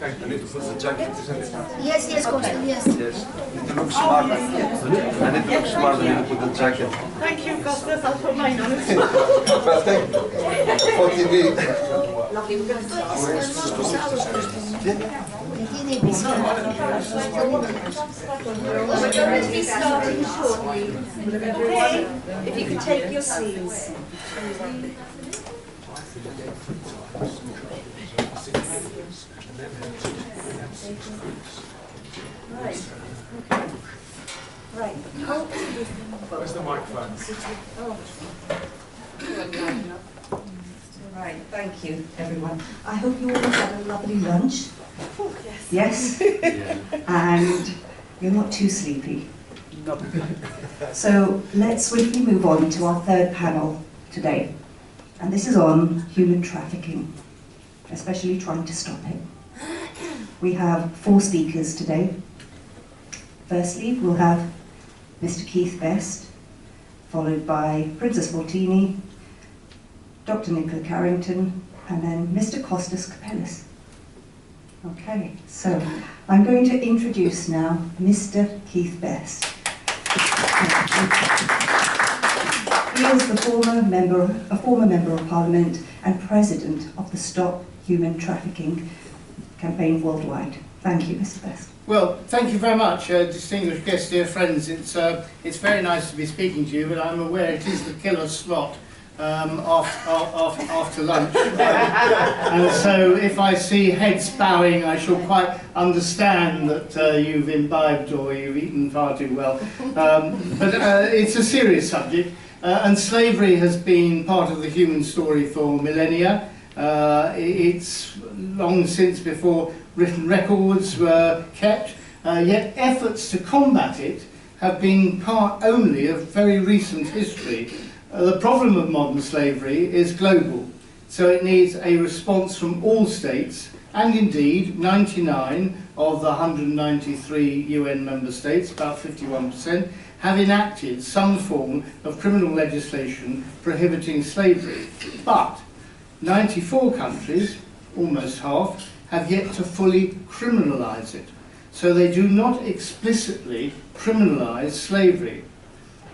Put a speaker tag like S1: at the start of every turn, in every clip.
S1: I need to put the jacket, isn't it?
S2: Yes, yes, Costa, yes.
S1: Yes. It looks smart. I need to look smart, I need to put the jacket.
S3: Thank you, Costas. I'll put mine on.
S1: Well, thank you. For TV.
S2: Lovely, we're going to We're going to be starting shortly.
S3: Okay, if you could take your seats. Right. Right.
S1: Where's the microphone?
S4: Right, thank you, everyone. I hope you all had a lovely lunch.
S3: Oh, yes.
S4: Yes? And you're not too sleepy. So let's swiftly move on to our third panel today. And this is on human trafficking, especially trying to stop it. We have 4 speakers today. Firstly, we'll have Mr. Keith Best, followed by Princess Fortini, Dr. Nicola Carrington, and then Mr. Costas Capellis. Okay, so I'm going to introduce now Mr. Keith Best. He is a former member of Parliament and President of the Stop Human Trafficking campaign worldwide. Thank you, Mr. Best.
S5: Well, thank you very much, distinguished guests, dear friends. It's very nice to be speaking to you, but I'm aware it is the killer slot after lunch. And so if I see heads bowing, I shall quite understand that you've imbibed or you've eaten far too well. But it's a serious subject, and slavery has been part of the human story for millennia. It's long since before written records were kept, yet efforts to combat it have been part only of very recent history. The problem of modern slavery is global, so it needs a response from all states, and indeed 99 of the 193 UN member states, about 51%, have enacted some form of criminal legislation prohibiting slavery. But 94 countries, almost half, have yet to fully criminalise it. So they do not explicitly criminalise slavery.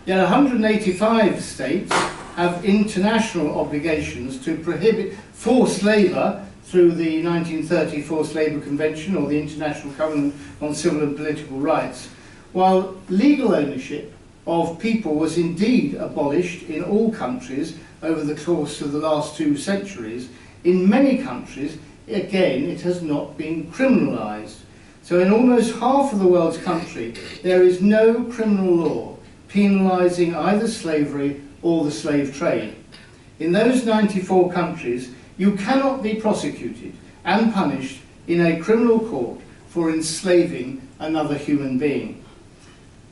S5: Yet 185 states have international obligations to prohibit forced labour through the 1930 Forced Labour Convention or the International Covenant on Civil and Political Rights. While legal ownership of people was indeed abolished in all countries over the course of the last 2 centuries, in many countries, again, it has not been criminalised. So in almost half of the world's country, there is no criminal law penalising either slavery or the slave trade. In those 94 countries, you cannot be prosecuted and punished in a criminal court for enslaving another human being.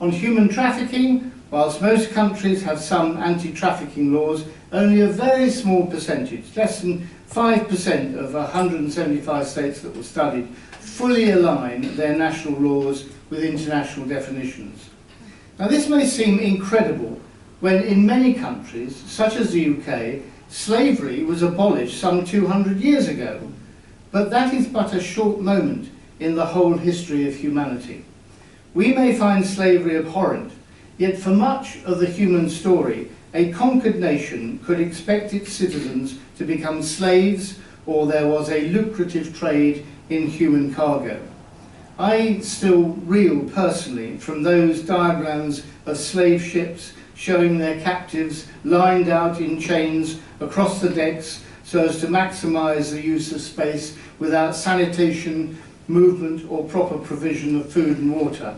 S5: On human trafficking, whilst most countries have some anti-trafficking laws, only a very small percentage, less than 5% of 175 states that were studied, fully align their national laws with international definitions. Now this may seem incredible when in many countries, such as the UK, slavery was abolished some 200 years ago. But that is but a short moment in the whole history of humanity. We may find slavery abhorrent, yet for much of the human story, a conquered nation could expect its citizens to become slaves, or there was a lucrative trade in human cargo. I still reel personally from those diagrams of slave ships showing their captives lined out in chains across the decks so as to maximise the use of space without sanitation, movement or proper provision of food and water,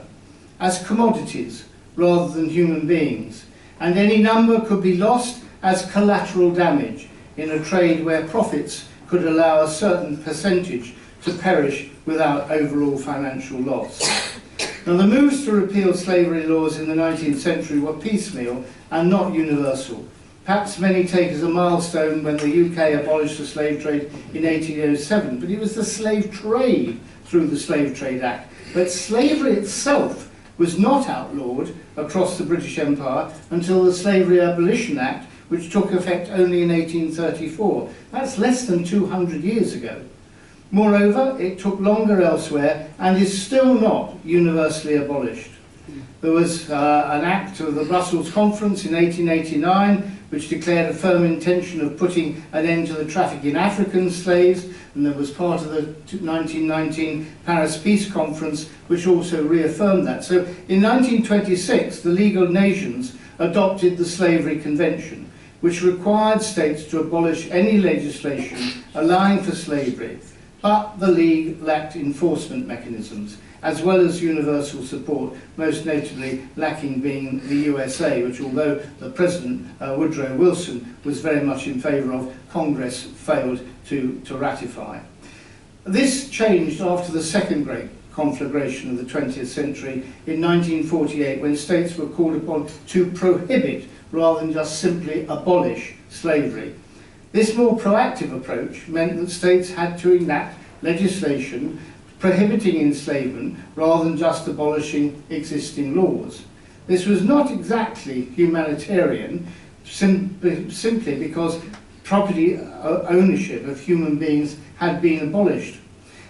S5: as commodities rather than human beings, and any number could be lost as collateral damage in a trade where profits could allow a certain percentage to perish without overall financial loss. Now the moves to repeal slavery laws in the 19th century were piecemeal and not universal. Perhaps many take as a milestone when the UK abolished the slave trade in 1807, but it was the slave trade through the Slave Trade Act. But slavery itself was not outlawed across the British Empire until the Slavery Abolition Act, which took effect only in 1834. That's less than 200 years ago. Moreover, it took longer elsewhere and is still not universally abolished. There was an act of the Brussels Conference in 1889 which declared a firm intention of putting an end to the traffic in African slaves, and there was part of the 1919 Paris Peace Conference which also reaffirmed that. So in 1926, the League of Nations adopted the Slavery Convention, which required states to abolish any legislation allowing for slavery, but the League lacked enforcement mechanisms, as well as universal support, most notably lacking being the USA, which, although the President, Woodrow Wilson, was very much in favour of, Congress failed to ratify. This changed after the second great conflagration of the 20th century in 1948, when states were called upon to prohibit rather than just simply abolish slavery. This more proactive approach meant that states had to enact legislation prohibiting enslavement rather than just abolishing existing laws. This was not exactly humanitarian, simply because property ownership of human beings had been abolished.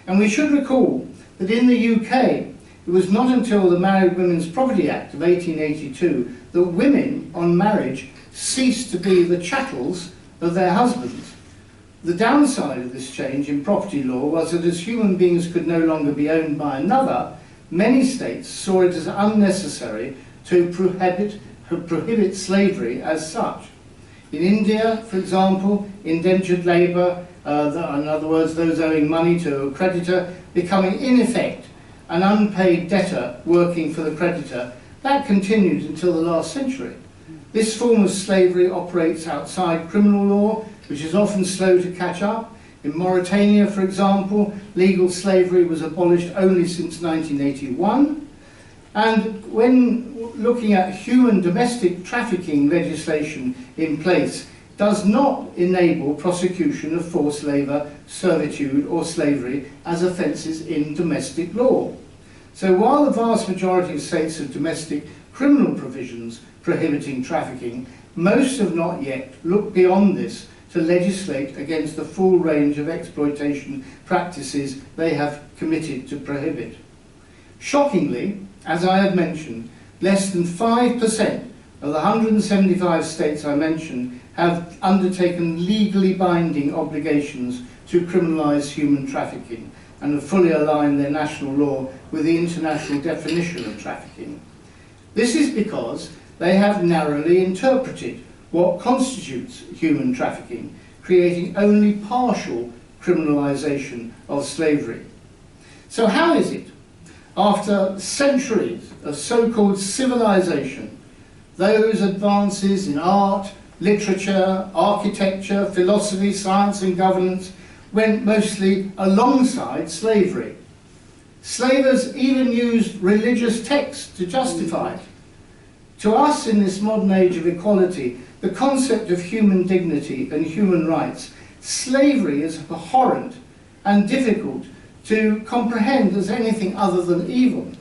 S5: And we should recall that in the UK, it was not until the Married Women's Property Act of 1882 that women on marriage ceased to be the chattels of their husbands. The downside of this change in property law was that as human beings could no longer be owned by another, many states saw it as unnecessary to prohibit slavery as such. In India, for example, indentured labour, in other words, those owing money to a creditor, becoming in effect an unpaid debtor working for the creditor, that continued until the last century. This form of slavery operates outside criminal law, which is often slow to catch up. In Mauritania, for example, legal slavery was abolished only since 1981. And when looking at human domestic trafficking legislation in place, does not enable prosecution of forced labour, servitude or slavery as offences in domestic law. So while the vast majority of states have domestic criminal provisions prohibiting trafficking, most have not yet looked beyond this to legislate against the full range of exploitation practices they have committed to prohibit. Shockingly, as I have mentioned, less than 5% of the 175 states I mentioned have undertaken legally binding obligations to criminalise human trafficking and have fully aligned their national law with the international definition of trafficking. This is because they have narrowly interpreted what constitutes human trafficking, creating only partial criminalisation of slavery. So how is it, after centuries of so-called civilization, those advances in art, literature, architecture, philosophy, science and governance went mostly alongside slavery? Slavers even used religious texts to justify it. To us in this modern age of equality, the concept of human dignity and human rights, slavery is abhorrent and difficult to comprehend as anything other than evil.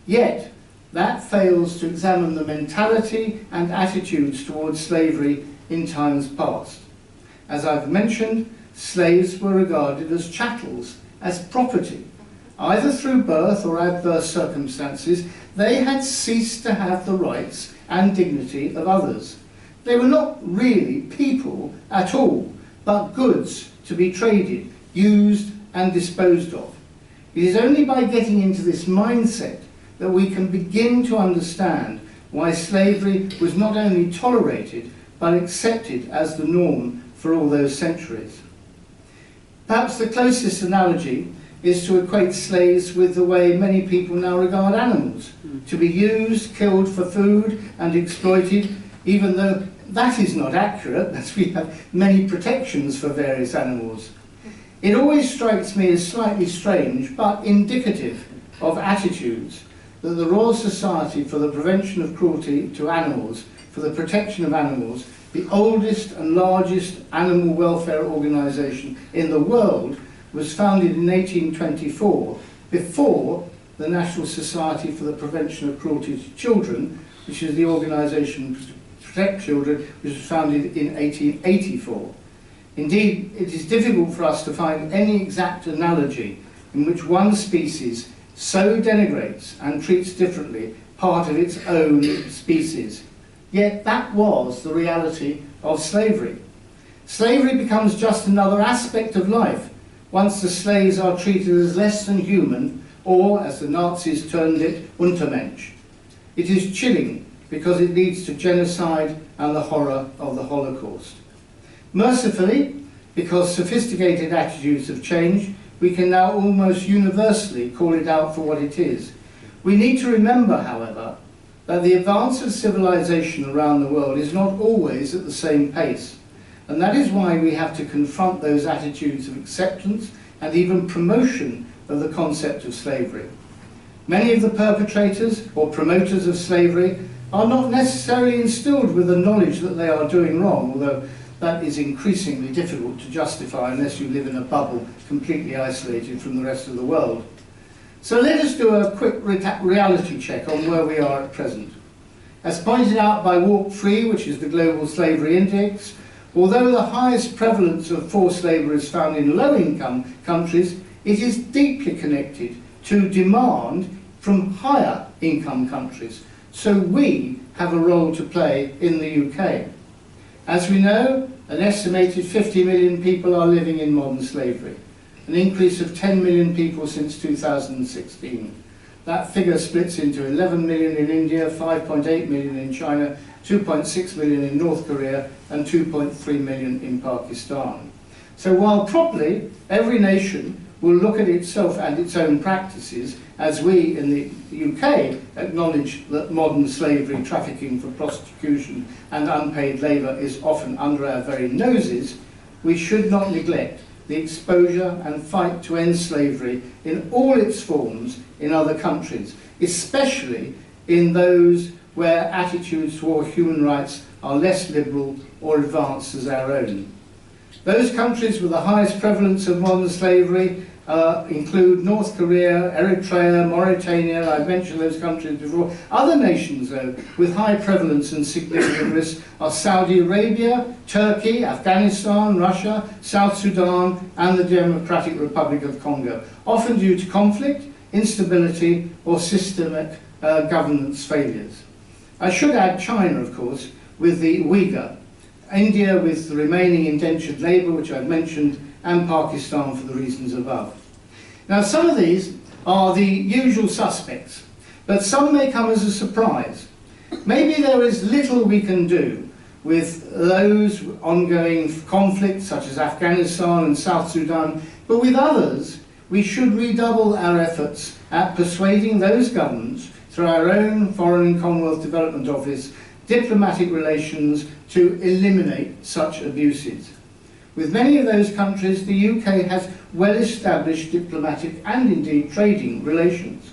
S5: Yet, that fails to examine the mentality and attitudes towards slavery in times past. As I've mentioned, slaves were regarded as chattels, as property. Either through birth or adverse circumstances, they had ceased to have the rights and dignity of others. They were not really people at all, but goods to be traded, used and disposed of. It is only by getting into this mindset that we can begin to understand why slavery was not only tolerated, but accepted as the norm for all those centuries. Perhaps the closest analogy is to equate slaves with the way many people now regard animals, to be used, killed for food and exploited, even though that is not accurate, as we have many protections for various animals. It always strikes me as slightly strange, but indicative of attitudes, that the Royal Society for the Prevention of Cruelty to Animals, for the Protection of Animals, the oldest and largest animal welfare organisation in the world, was founded in 1824, before the National Society for the Prevention of Cruelty to Children, which is the organisation to protect children, which was founded in 1884. Indeed, it is difficult for us to find any exact analogy in which one species so denigrates and treats differently part of its own species. Yet that was the reality of slavery. Slavery becomes just another aspect of life once the slaves are treated as less than human, or, as the Nazis termed it, Untermensch. It is chilling because it leads to genocide and the horror of the Holocaust. Mercifully, because sophisticated attitudes have changed, we can now almost universally call it out for what it is. We need to remember, however, that the advance of civilization around the world is not always at the same pace, and that is why we have to confront those attitudes of acceptance and even promotion of the concept of slavery. Many of the perpetrators or promoters of slavery are not necessarily instilled with the knowledge that they are doing wrong, although that is increasingly difficult to justify unless you live in a bubble completely isolated from the rest of the world. So let us do a quick reality check on where we are at present. As pointed out by Walk Free, which is the Global Slavery Index, although the highest prevalence of forced labour is found in low-income countries, it is deeply connected to demand from higher income countries. So we have a role to play in the UK. As we know, an estimated 50 million people are living in modern slavery, an increase of 10 million people since 2016. That figure splits into 11 million in India, 5.8 million in China, 2.6 million in North Korea, and 2.3 million in Pakistan. So while properly every nation will look at itself and its own practices, as we in the UK acknowledge that modern slavery, trafficking for prostitution and unpaid labour is often under our very noses, we should not neglect the exposure and fight to end slavery in all its forms in other countries, especially in those where attitudes toward human rights are less liberal or advanced as our own. Those countries with the highest prevalence of modern slavery include North Korea, Eritrea, Mauritania. I've mentioned those countries before. Other nations, though, with high prevalence and significant risk are Saudi Arabia, Turkey, Afghanistan, Russia, South Sudan, and the Democratic Republic of Congo, often due to conflict, instability, or systemic governance failures. I should add China, of course, with the Uyghur, India with the remaining indentured labour, which I've mentioned, and Pakistan for the reasons above. Now, some of these are the usual suspects, but some may come as a surprise. Maybe there is little we can do with those ongoing conflicts, such as Afghanistan and South Sudan, but with others, we should redouble our efforts at persuading those governments, through our own Foreign and Commonwealth Development Office, diplomatic relations, to eliminate such abuses. With many of those countries, the UK has well-established diplomatic and indeed trading relations.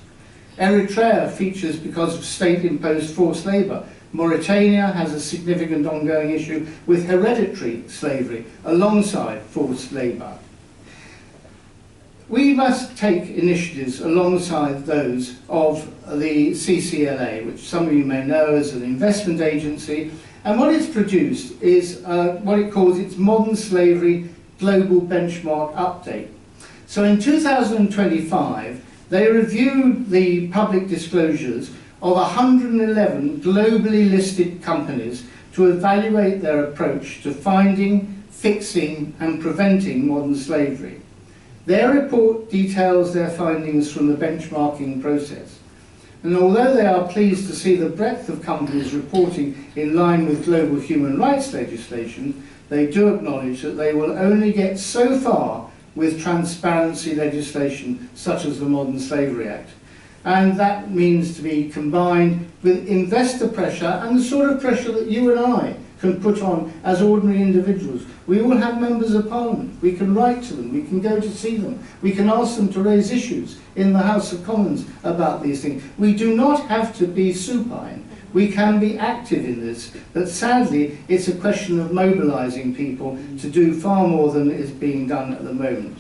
S5: Eritrea features because of state-imposed forced labour. Mauritania has a significant ongoing issue with hereditary slavery alongside forced labour. We must take initiatives alongside those of the CCLA, which some of you may know as an investment agency, and what it's produced is what it calls its Modern Slavery Global Benchmark Update. So in 2025, they reviewed the public disclosures of 111 globally listed companies to evaluate their approach to finding, fixing, and preventing modern slavery. Their report details their findings from the benchmarking process. And although they are pleased to see the breadth of companies reporting in line with global human rights legislation, they do acknowledge that they will only get so far with transparency legislation such as the Modern Slavery Act. And that means to be combined with investor pressure and the sort of pressure that you and I can put on as ordinary individuals. We all have members of Parliament. We can write to them. We can go to see them. We can ask them to raise issues in the House of Commons about these things. We do not have to be supine. We can be active in this. But sadly, it's a question of mobilising people to do far more than is being done at the moment.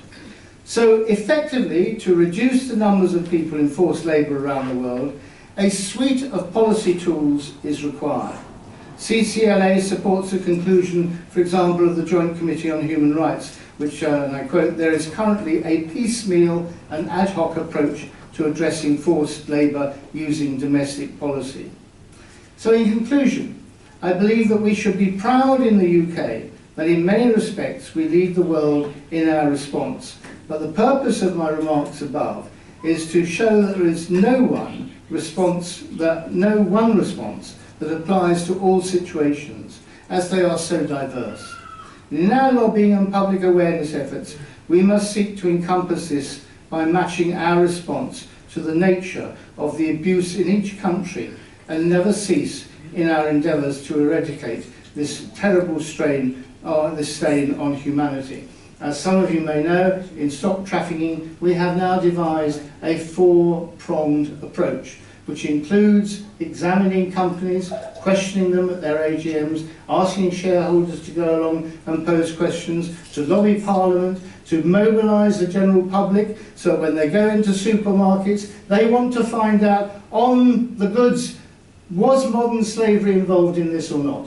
S5: So effectively, to reduce the numbers of people in forced labour around the world, a suite of policy tools is required. CCLA supports the conclusion, for example, of the Joint Committee on Human Rights, which, and I quote, "There is currently a piecemeal and ad hoc approach to addressing forced labour using domestic policy." So in conclusion, I believe that we should be proud in the UK that in many respects we lead the world in our response. But the purpose of my remarks above is to show that there is no one response that applies to all situations, as they are so diverse. In our lobbying and public awareness efforts, we must seek to encompass this by matching our response to the nature of the abuse in each country and never cease in our endeavours to eradicate this terrible strain, this stain on humanity. As some of you may know, in Stop Trafficking, we have now devised a four-pronged approach, which includes examining companies, questioning them at their AGMs, asking shareholders to go along and pose questions, to lobby Parliament, to mobilise the general public, so when they go into supermarkets, they want to find out on the goods, was modern slavery involved in this or not?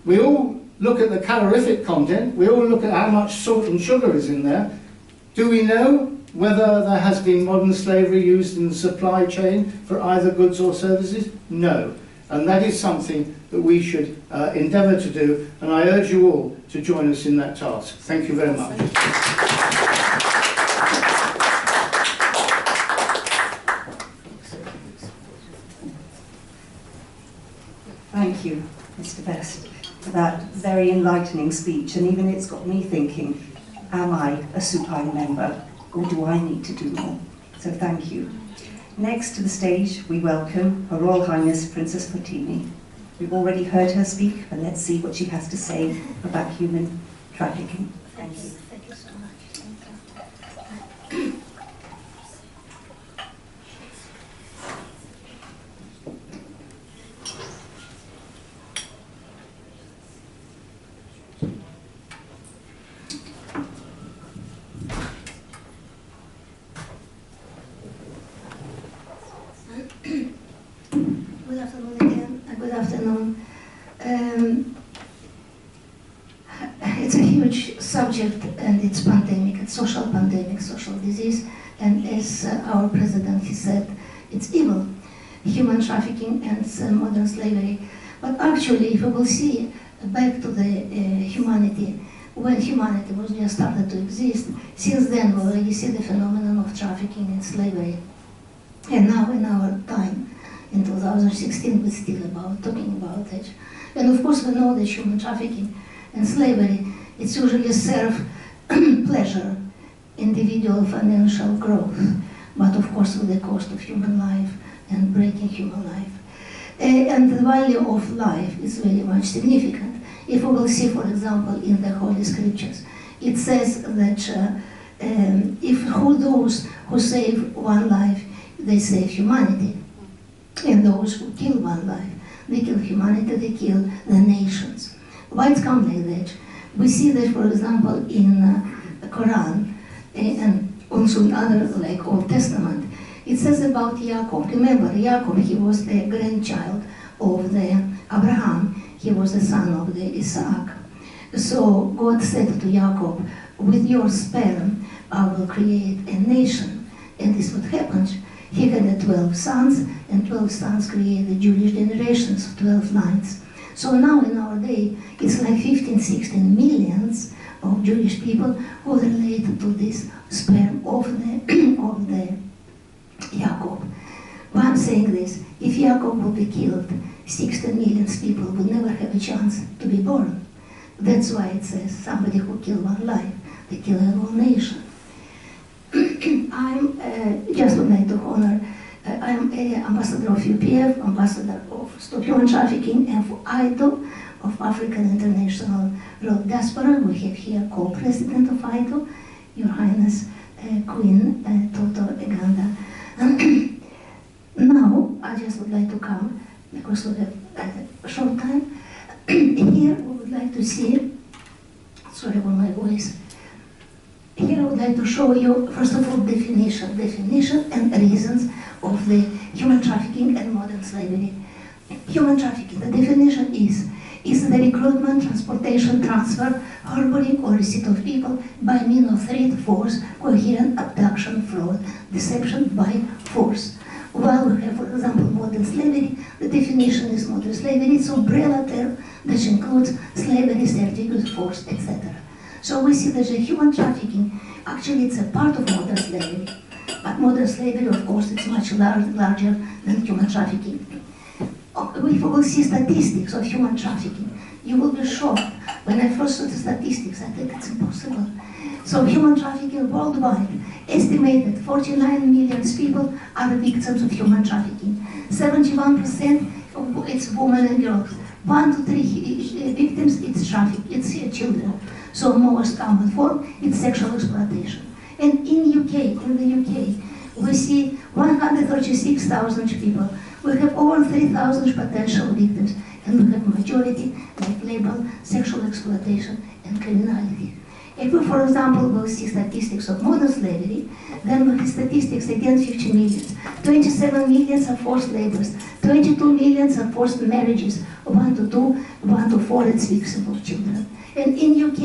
S5: We all look at the calorific content, we all look at how much salt and sugar is in there. Do we know whether there has been modern slavery used in the supply chain for either goods or services? No. And that is something that we should endeavour to do, and I urge you all to join us in that task. Thank you very much.
S4: Thank you, Mr. Best, for that very enlightening speech, and even it's got me thinking, am I a supine member, or do I need to do more? So thank you. Next to the stage, we welcome Her Royal Highness Princess Fatimi. We've already heard her speak, but let's see what she has to say about human trafficking. Thank you.
S2: Thank you so much. Good afternoon again. Good afternoon. It's a huge subject, and it's pandemic, it's social pandemic, social disease, and as our president, he said, it's evil, human trafficking and modern slavery. But actually, if we will see back to the humanity, when humanity was just started to exist, since then we already see the phenomenon of trafficking and slavery. And now in our time, in 2016, we're still talking about it. And of course we know that human trafficking and slavery, it's usually serve pleasure, individual financial growth, but of course with the cost of human life and breaking human life. And the value of life is very much significant. If we will see, for example, in the Holy Scriptures, it says that if those who save one life, they save humanity. And those who kill one life, they kill humanity, they kill the nations. Why it comes like that? We see that, for example, in the Quran and also in other, like Old Testament, it says about Jacob. Remember, Jacob, he was the grandchild of the Abraham. He was the son of the Isaac. So God said to Jacob, with your sperm, I will create a nation. And this is what happened. He had 12 sons, and 12 sons created Jewish generations of 12 lines. So now in our day, it's like 15, 16 millions of Jewish people who are related to this sperm of the Jacob. Why I'm saying this, if Jacob would be killed, 16 million people would never have a chance to be born. That's why it says somebody who killed one life, they kill a whole nation. I'm just would like to honor, I am ambassador of UPF, ambassador of Stop Human Trafficking, and for ITO, of African International Road Diaspora. We have here co-president of ITO, Your Highness Queen Toto Eganda. Now, I just would like to come, because we have a short time. Here we would like to see, sorry for my voice, here I would like to show you, first of all, definition and reasons of the human trafficking and modern slavery. Human trafficking, the definition is is the recruitment, transportation, transfer, harboring or receipt of people by means of threat, force, coherent, abduction, fraud, deception by force. While we have, for example, modern slavery, the definition is modern slavery, it's an umbrella term that includes slavery, certificate, force, etc. So we see that the human trafficking, actually it's a part of modern slavery, but modern slavery, of course, it's much larger than human trafficking. If we will see statistics of human trafficking, you will be shocked. When I first saw the statistics, I think it's impossible. So human trafficking worldwide, estimated 49 million people are victims of human trafficking. 71% of it's women and girls. 1 to 3 victims, it's children. So most common form, it's sexual exploitation. And in the UK, we see 136,000 people. We have over 3,000 potential victims, and we have majority like label, sexual exploitation, and criminality. If we, for example, will see statistics of modern slavery, then we have statistics against 50 million. 27 million are forced labors, 22 million are forced marriages, 1 to 2, 1 to 4, it's victims of children. And in UK,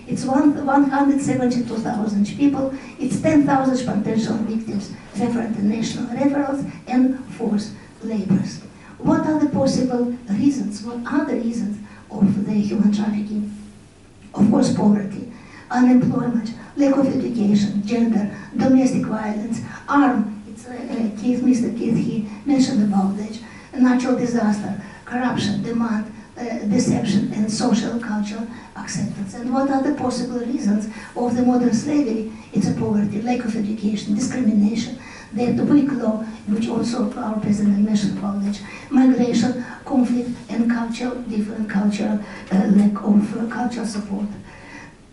S2: it's 172,000 people, it's 10,000 potential victims, referred to national referrals and forced labors. What are the possible reasons? What are the reasons of the human trafficking? Of course, poverty, unemployment, lack of education, gender, domestic violence, arm. It's Mr. Keith, he mentioned about that. Natural disaster, corruption, demand, deception, and social cultural acceptance. And what are the possible reasons of the modern slavery? It's a poverty, lack of education, discrimination, that weak law, which also our president mentioned about that, migration, conflict, and different cultural lack of cultural support.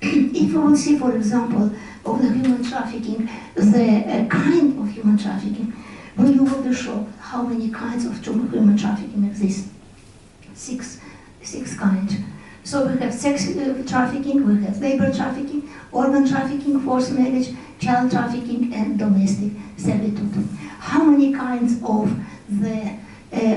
S2: If you will see, for example, of the human trafficking, the kind of human trafficking, well, you will be shocked how many kinds of human trafficking exist. Six kinds. So we have sex trafficking, we have labor trafficking, organ trafficking, forced marriage, child trafficking, and domestic servitude. How many kinds of the,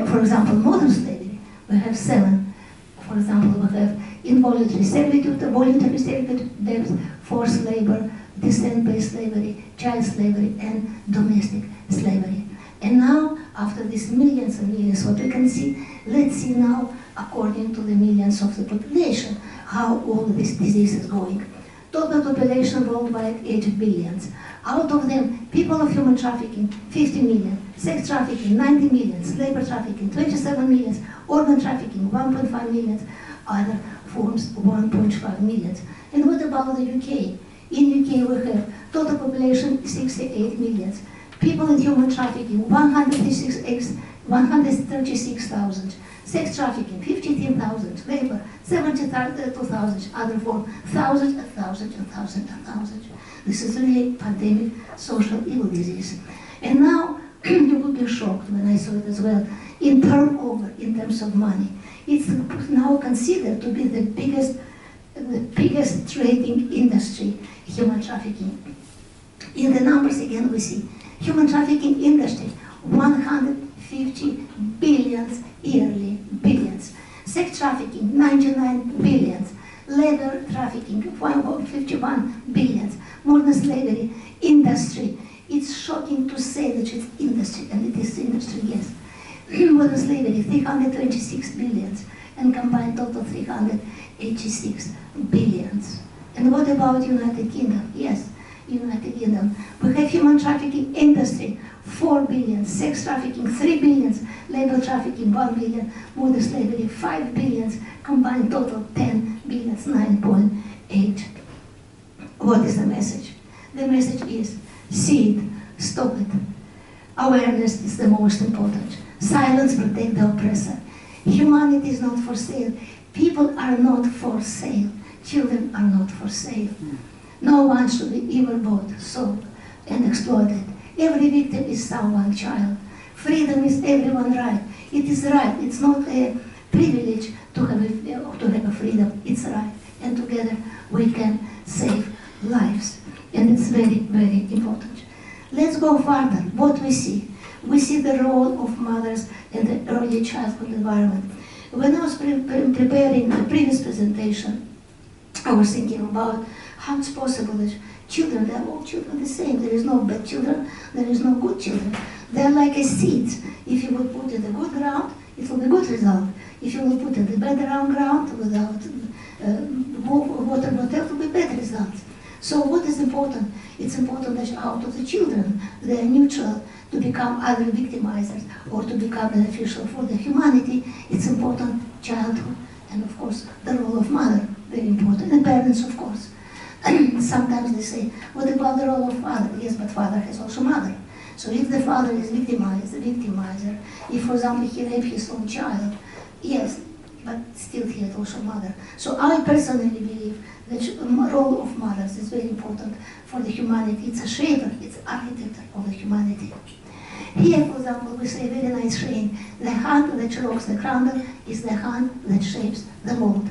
S2: for example, modern slavery? We have 7. For example, we have involuntary servitude, voluntary servitude, debt, forced labor, descent-based slavery, child slavery, and domestic slavery. And now, after these millions and millions, what we can see, let's see now, according to the millions of the population, how all this disease is going. Total population worldwide, 8 billion. Out of them, people of human trafficking, 50 million. Sex trafficking, 90 million. Labor trafficking, 27 million. Organ trafficking, 1.5 million. Other forms, 1.5 million. And what about the UK? In UK, we have total population, 68 million. People in human trafficking, 136,000. Sex trafficking, 52,000. Labor, 72,000. Other form, thousands and thousands and thousands and thousands. This is really pandemic social evil disease. And now, you will be shocked when I saw it as well. In turnover, in terms of money, it's now considered to be the biggest trading industry, human trafficking. In the numbers again we see, human trafficking industry, 150 billions yearly, billions. Sex trafficking, 99 billions. Labor trafficking, 51 billions. Modern slavery industry. It's shocking to say that it's industry, and it is industry, yes. Modern slavery, 326 billions, and combined total 386 billions. And what about United Kingdom? Yes, United Kingdom. We have human trafficking industry, 4 billion, sex trafficking, 3 billions, labor trafficking, 1 billion, modern slavery, 5 billions, combined total 10 billions, 9.8. What is the message? The message is, see it, stop it. Awareness is the most important. Silence protects the oppressor. Humanity is not for sale. People are not for sale. Children are not for sale. No one should be ever bought, sold, and exploited. Every victim is someone's child. Freedom is everyone's right. It is right. It's not a privilege to have a freedom. It's right. And together we can save lives. And it's very, very important. Let's go further. What we see? We see the role of mothers in the early childhood environment. When I was preparing the previous presentation, I was thinking about how it's possible that children, they're all children the same. There is no bad children, there is no good children. They're like a seed. If you would put in the good ground, it will be good result. If you will put in the bad ground without water, it will be bad results. So what is important? It's important that out of the children, they are neutral to become either victimizers or to become beneficial for the humanity. It's important childhood and of course the role of mother, very important, and parents of course. Sometimes they say, what about the role of father? Yes, but father has also mother. So if the father is victimized, the victimizer, if for example he raped his own child, yes, but still he has also mother. So I personally believe that the role of mothers is very important for the humanity. It's a shaper, it's architect of the humanity. Here, for example, we say a very nice saying, the hand that rocks the cradle is the hand that shapes the mold.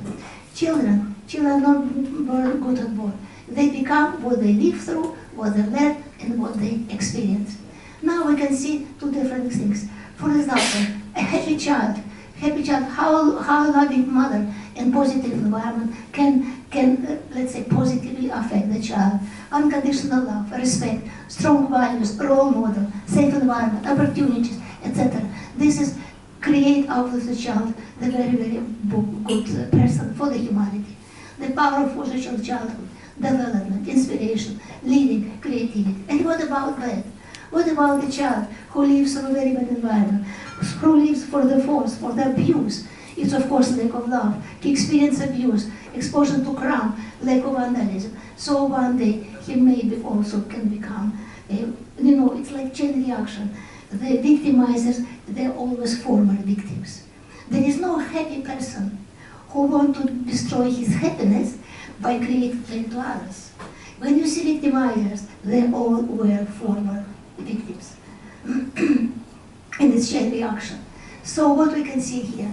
S2: Children are not born good at birth. They become what they live through, what they learn, and what they experience. Now we can see two different things. For example, a happy child, how a loving mother and positive environment can let's say, positively affect the child. Unconditional love, respect, strong values, role model, safe environment, opportunities, etc. This is create out of the child the very, very good person for the humanity. The power of social childhood, development, inspiration, leading, creativity. And what about that? What about the child who lives in a very bad environment, who lives for the force, for the abuse? It's of course lack of love. He experiences abuse, exposure to crime, lack of vandalism. So one day he maybe also can become, it's like chain reaction. The victimizers, they're always former victims. There is no happy person who wants to destroy his happiness by creating pain to others. When you see victimizers, they all were former victims. And it's chain reaction. So what we can see here,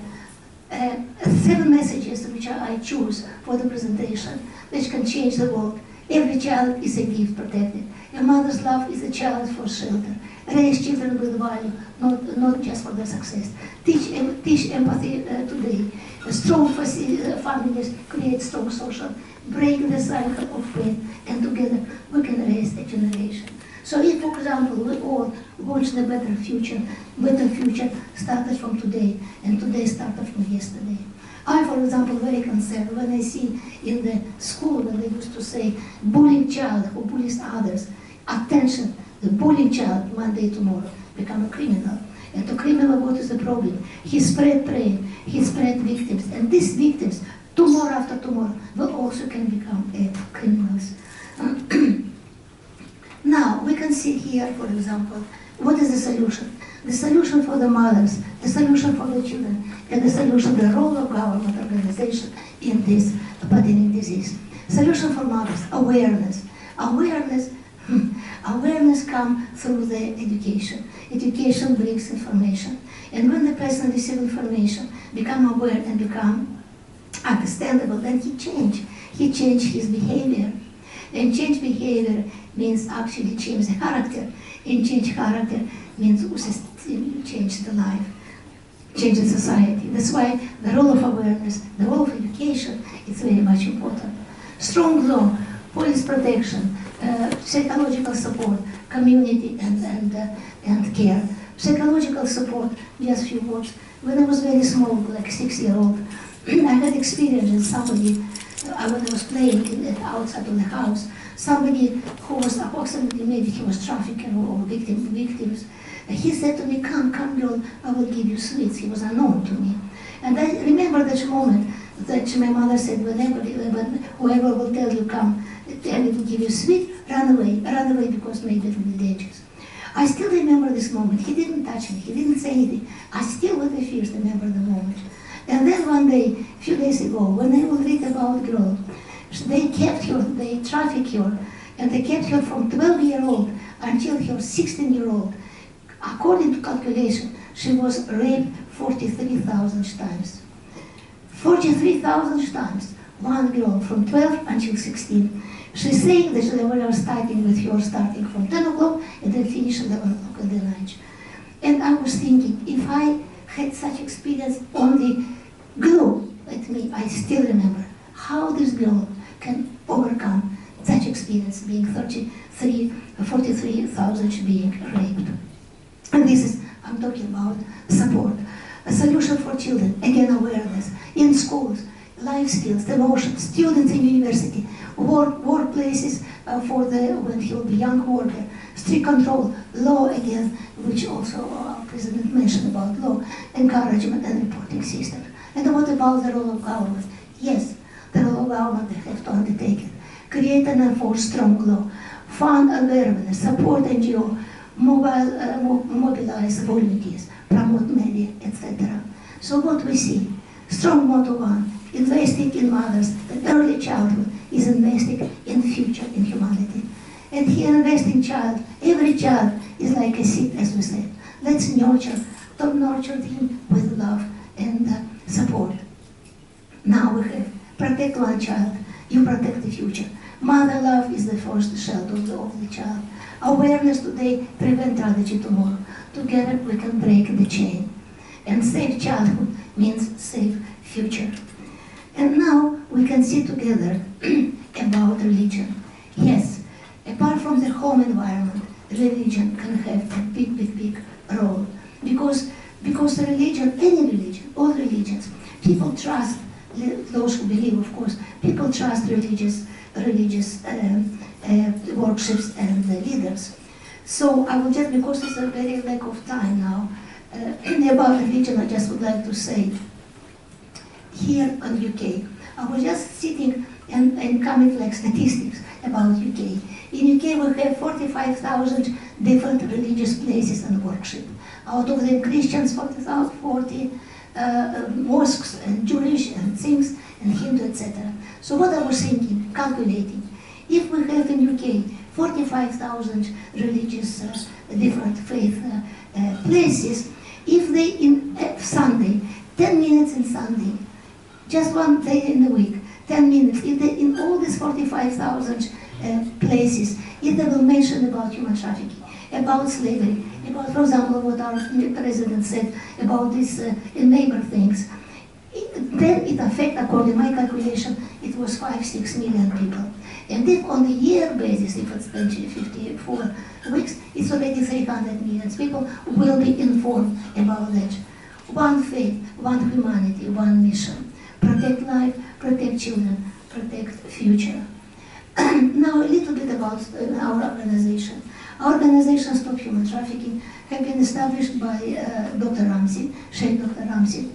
S2: 7 messages which I choose for the presentation, which can change the world. Every child is a gift protected. A mother's love is a child for shelter. Raise children with value, not just for their success. Teach empathy today. Strong families create strong social. Break the cycle of pain, and together we can raise a generation. So if, for example, we all want the better future started from today, and today started from yesterday. I, for example, very concerned when I see in the school when they used to say, bullying child who bullies others, attention, the bullying child one day tomorrow become a criminal. And the criminal, what is the problem? He spread pain, he spread victims, and these victims, tomorrow after tomorrow, will also can become criminals. Now, we can see here, for example, what is the solution? The solution for the mothers, the solution for the children, and the solution, the role of government organization in this epidemic disease. Solution for mothers, awareness. Awareness comes through the education. Education brings information. And when the person receives information, become aware and become understandable, then he change his behavior. And change behavior means actually change the character. And change character means change the life, change the society. That's why the role of awareness, the role of education is very much important. Strong law, police protection, psychological support, community and care. Psychological support, just a few words. When I was very small, like 6-year-old, I had experience with somebody, when I was playing outside of the house, somebody who was approximately, maybe he was trafficker or victims. He said to me, come girl, I will give you sweets. He was unknown to me. And I remember that moment that my mother said, whoever will tell you come, tell me to give you sweet, run away because maybe it will be dangerous. I still remember this moment. He didn't touch me, he didn't say anything. I still with the fears remember the moment. And then one day, a few days ago, when I would read about girl, they kept her, they trafficked her, and they kept her from 12-year-old until her 16-year-old. According to calculation, she was raped 43,000 times. 43,000 times. One girl from 12 until 16. She's saying that they were starting with her starting from 10 o'clock and then finish at 11 o'clock at the night. And I was thinking, if I had such experience only glue at me. I still remember how this girl can overcome such experience, being 43,000 being raped. And this is, I'm talking about support. A solution for children, again awareness, in schools, life skills, devotion, students in university, workplaces for the, when he'll be young worker, strict control, law again, which also our president mentioned about law, encouragement and reporting system. And what about the role of government? Yes, the role of government, they have to undertake it. Create and enforce strong law, fund awareness, support NGO, mobilize volunteers, promote media, etc. So what we see, strong motto one, investing in mothers and early childhood is investing in future, in humanity. And here investing child, every child is like a seed, as we said. Let's nurture, don't nurture him with love and support. Now we have protect one child, you protect the future. Mother love is the first shelter of the child. Awareness today, prevent tragedy tomorrow. Together we can break the chain. And save childhood means save future. And now we can see together about religion. Yes, apart from the home environment, religion can have a big role. Because religion, any religion, all religions, people trust, those who believe, of course, people trust religious workshops and leaders. So I will just, because it's a very lack of time now, about religion, I just would like to say, here in UK, I was just sitting and coming like statistics about UK. In UK we have 45,000 different religious places and worship. Out of them Christians, 40 mosques and Jewish and things and Hindu, etc. So what I was thinking, calculating, if we have in UK 45,000 religious different faith places, if they in Sunday, 10 minutes in Sunday, just one day in the week, 10 minutes, if they, in all these 45,000 places, if they will mention about human trafficking, about slavery, about, for example, what our president said about these neighbor things, then it affects, according to my calculation, it was 5-6 million people. And if on a year basis, if it's 54 weeks, it's already 300 million people will be informed about that. One faith, one humanity, one mission. Protect life, protect children, protect future. Now a little bit about our organization. Our organization, Stop Human Trafficking, have been established by Dr. Ramsey, Sheikh Dr. Ramsey.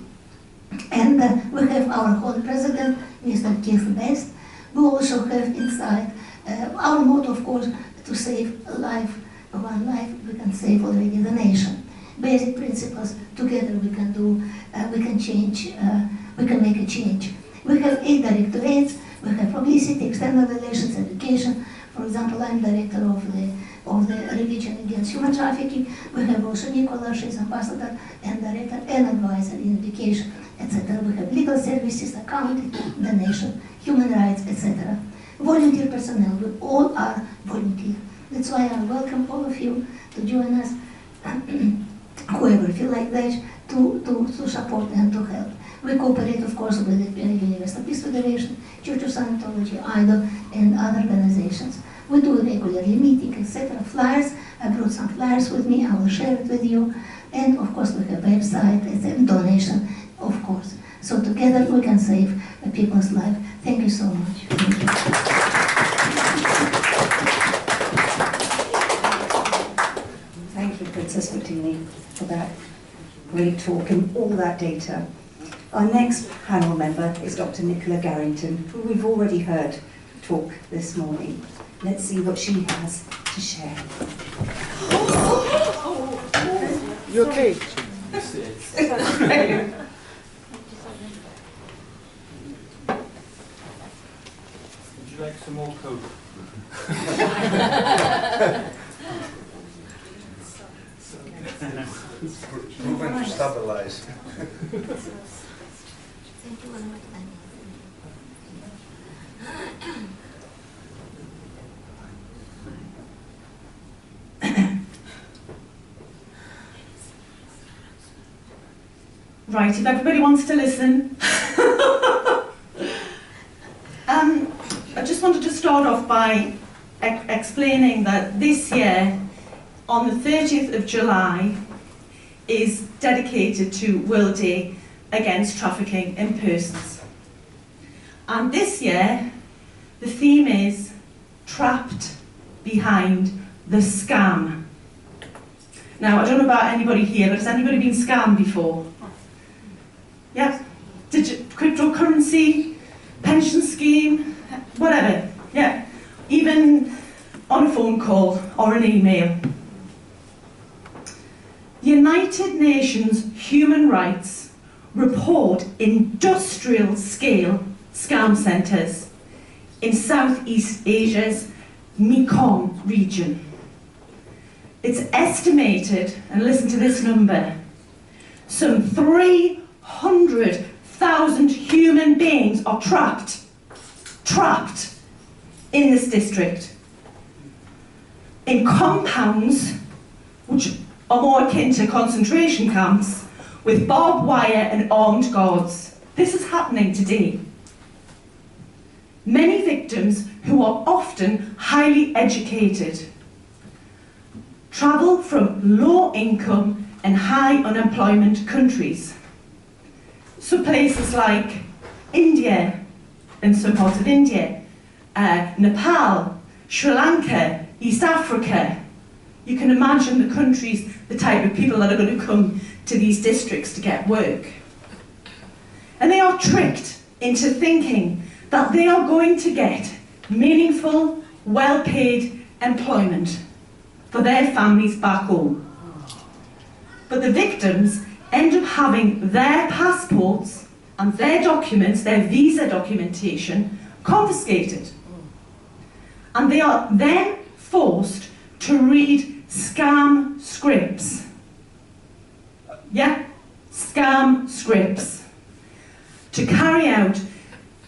S2: And we have our whole president, Mr. Keith Best. We also have inside our motto, of course, to save a life, one life, we can save already the nation. Basic principles, together we can do, we can change, we can make a change. We have 8 directorates, we have publicity, external relations, education. For example, I'm director of the Religion Against Human Trafficking. We have also Nicola, she's ambassador and director and advisor in education, etc. We have legal services, accounting, donation, human rights, etc. Volunteer personnel, we all are volunteer. That's why I welcome all of you to join us, whoever feel like that, to support and to help. We cooperate, of course, with the Universal Peace Federation, Church of Scientology, IDOL, and other organizations. We do regularly meetings, etc. Flyers, I brought some flyers with me, I will share it with you. And of course, we have a website, and donation, of course. So together we can save people's life. Thank you so much. Thank you.
S4: Thank you, Princess Martini, for that great talk and all that data. Our next panel member is Dr. Nicola Garrington, who we've already heard talk this morning. Let's see what she has to share.
S6: You okay?
S1: Would you like some more Coke? Moving to stabilize.
S2: Thank you very much.
S7: Right, if everybody wants to listen. I just wanted to start off by explaining that this year, on the 30th of July, is dedicated to World Day Against Trafficking in Persons. And this year, the theme is Trapped Behind the Scam. Now, I don't know about anybody here, but has anybody been scammed before? Yeah? Cryptocurrency, pension scheme, whatever, yeah. Even on a phone call or an email. The United Nations Human Rights report industrial scale scam centres in Southeast Asia's Mekong region. It's estimated, and listen to this number, some 300,000 human beings are trapped in this district, in compounds which are more akin to concentration camps, with barbed wire and armed guards. This is happening today. Many victims, who are often highly educated, travel from low income and high unemployment countries. So places like India, and some parts of India, Nepal, Sri Lanka, East Africa. You can imagine the countries, the type of people that are going to come to these districts to get work. And they are tricked into thinking that they are going to get meaningful, well-paid employment for their families back home. But the victims end up having their passports and their documents, their visa documentation, confiscated. And they are then forced to read scam scripts. Yeah, scam scripts. To carry out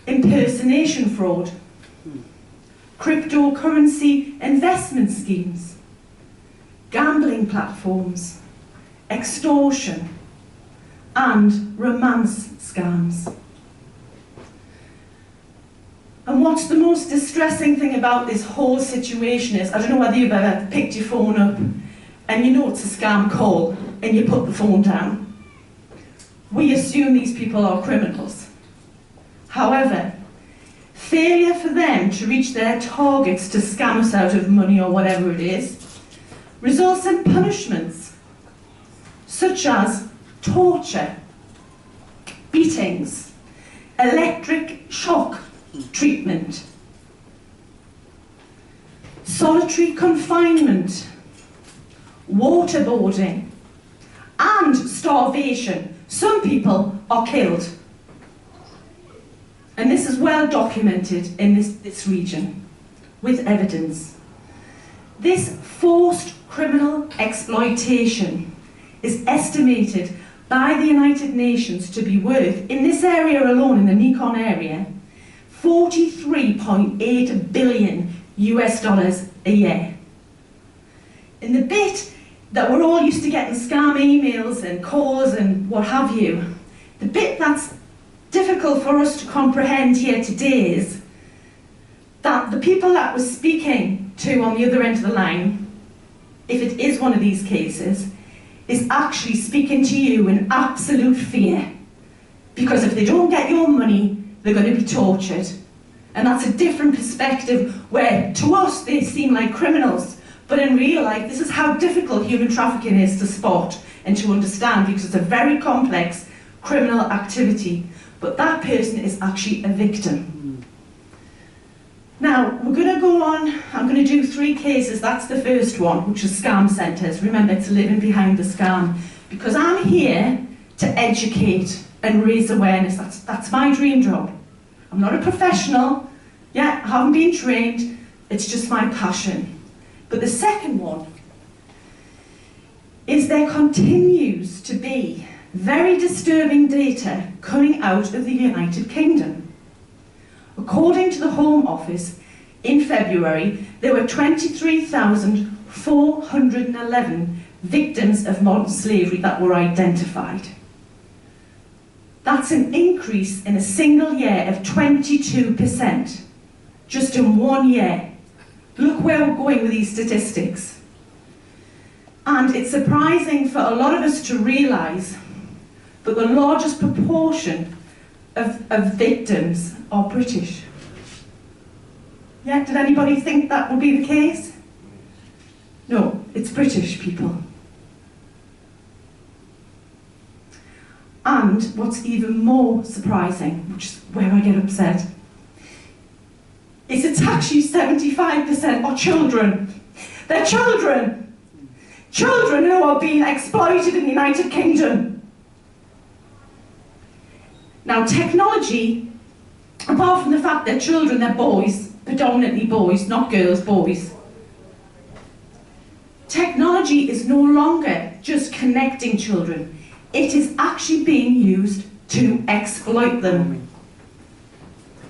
S7: impersonation fraud, cryptocurrency investment schemes, gambling platforms, extortion, and romance scams. And what's the most distressing thing about this whole situation is, I don't know whether you've ever picked your phone up and you know it's a scam call and you put the phone down. We assume these people are criminals. However, failure for them to reach their targets to scam us out of money or whatever it is results in punishments such as torture, beatings, electric shock treatment, solitary confinement, waterboarding, and starvation. Some people are killed. And this is well documented in this region with evidence. This forced criminal exploitation is estimated by the United Nations to be worth, in this area alone, in the Mekong area, $43.8 billion a year. In the bit that we're all used to getting scam emails and calls and what have you, the bit that's difficult for us to comprehend here today is that the people that we're speaking to on the other end of the line, if it is one of these cases, is actually speaking to you in absolute fear. Because if they don't get your money, they're going to be tortured. And that's a different perspective where, to us, they seem like criminals. But in real life, this is how difficult human trafficking is to spot and to understand, because it's a very complex criminal activity. But that person is actually a victim. Now, we're going to go on, I'm going to do 3 cases. That's the first one, which is scam centres. Remember, it's living behind the scam. Because I'm here to educate and raise awareness. That's my dream job. I'm not a professional. Yeah, I haven't been trained. It's just my passion. But the second one is there continues to be very disturbing data coming out of the United Kingdom. According to the Home Office, in February, there were 23,411 victims of modern slavery that were identified. That's an increase in a single year of 22%, just in 1 year. Look where we're going with these statistics. And it's surprising for a lot of us to realise that the largest proportion of victims are British. Yeah, did anybody think that would be the case? No, it's British people. And what's even more surprising, which is where I get upset, is it's actually 75% are children. They're children! Children who are being exploited in the United Kingdom. Now, technology, apart from the fact that children, they're boys, predominantly boys, not girls, boys. Technology is no longer just connecting children. It is actually being used to exploit them.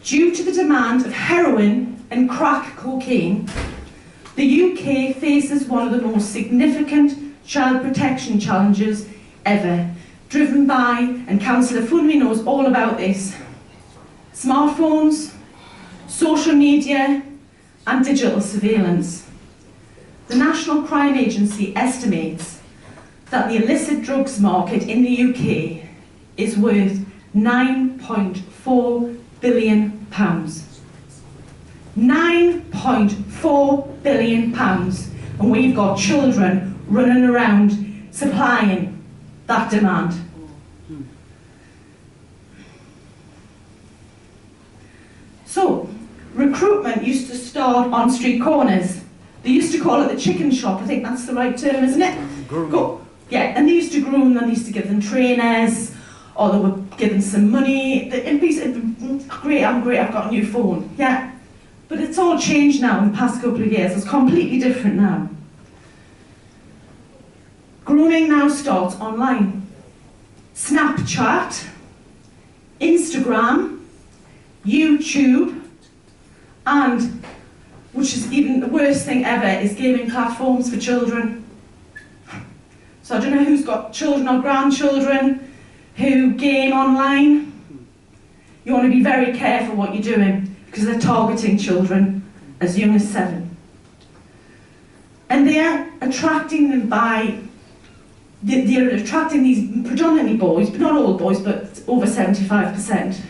S7: Due to the demand of heroin and crack cocaine, the UK faces one of the most significant child protection challenges ever, driven by, and Councillor Funmi knows all about this, smartphones, social media and digital surveillance. The National Crime Agency estimates that the illicit drugs market in the UK is worth £9.4 billion. £9.4 billion, and we've got children running around supplying that demand. So, recruitment used to start on street corners. They used to call it the chicken shop. I think that's the right term, isn't it? Yeah, and they used to groom them, they used to give them trainers, or they were given some money. Great, I'm great, I've got a new phone. Yeah, but it's all changed now in the past couple of years. It's completely different now. Grooming now starts online. Snapchat, Instagram, YouTube, and, which is even the worst thing ever, is gaming platforms for children. So I don't know who's got children or grandchildren who game online. You want to be very careful what you're doing, because they're targeting children as young as 7. And they're attracting them by, they're attracting these predominantly boys, but not all boys, but over 75%.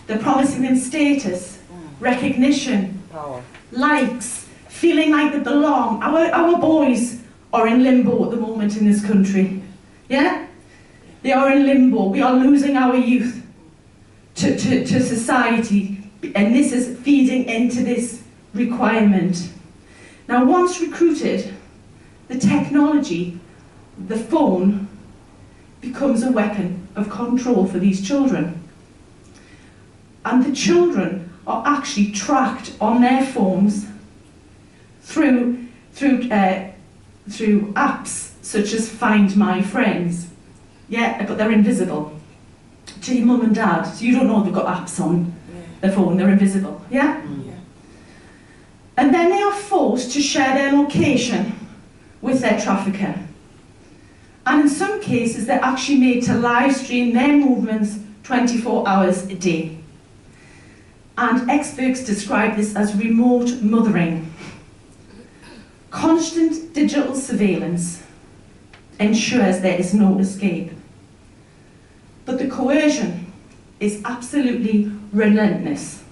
S7: They're promising them status, recognition,
S6: Power.
S7: likes, feeling like they belong. Our boys are in limbo at the moment in this country. Yeah? They are in limbo. We are losing our youth to society, and this is feeding into this requirement. Now, once recruited, the technology, the phone, becomes a weapon of control for these children. And the children are actually tracked on their phones through apps such as Find My Friends. Yeah, but they're invisible to your mum and dad, so you don't know they've got apps on their phone, they're invisible. Yeah? And then they are forced to share their location with their trafficker. And in some cases, they're actually made to live stream their movements 24 hours a day. And experts describe this as remote mothering. Constant digital surveillance ensures there is no escape. But the coercion is absolutely relentless.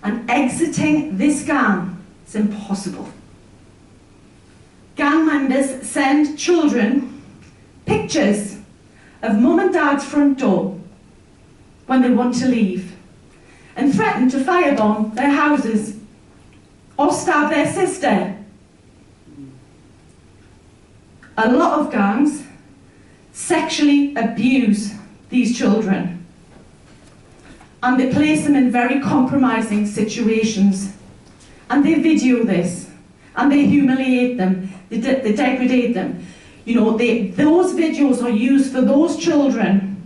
S7: And exiting this gang is impossible. Gang members send children pictures of mum and dad's front door when they want to leave, and threaten to firebomb their houses or stab their sister. A lot of gangs sexually abuse these children, and they place them in very compromising situations, and they video this, and they humiliate them, they degrade them. You know, those videos are used for those children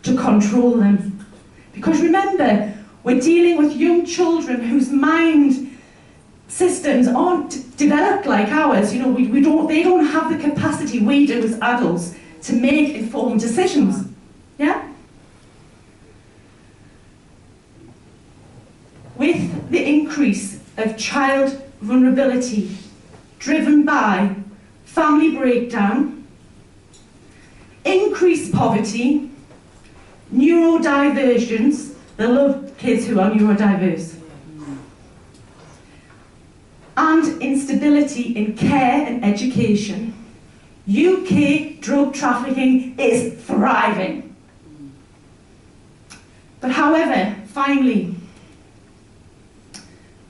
S7: to control them. Because remember, we're dealing with young children whose mind systems aren't developed like ours. You know, they don't have the capacity we do as adults to make informed decisions. Yeah? of child vulnerability driven by family breakdown, increased poverty, neurodivergence. They love kids who are neurodiverse. And instability in care and education. UK drug trafficking is thriving. But however, finally,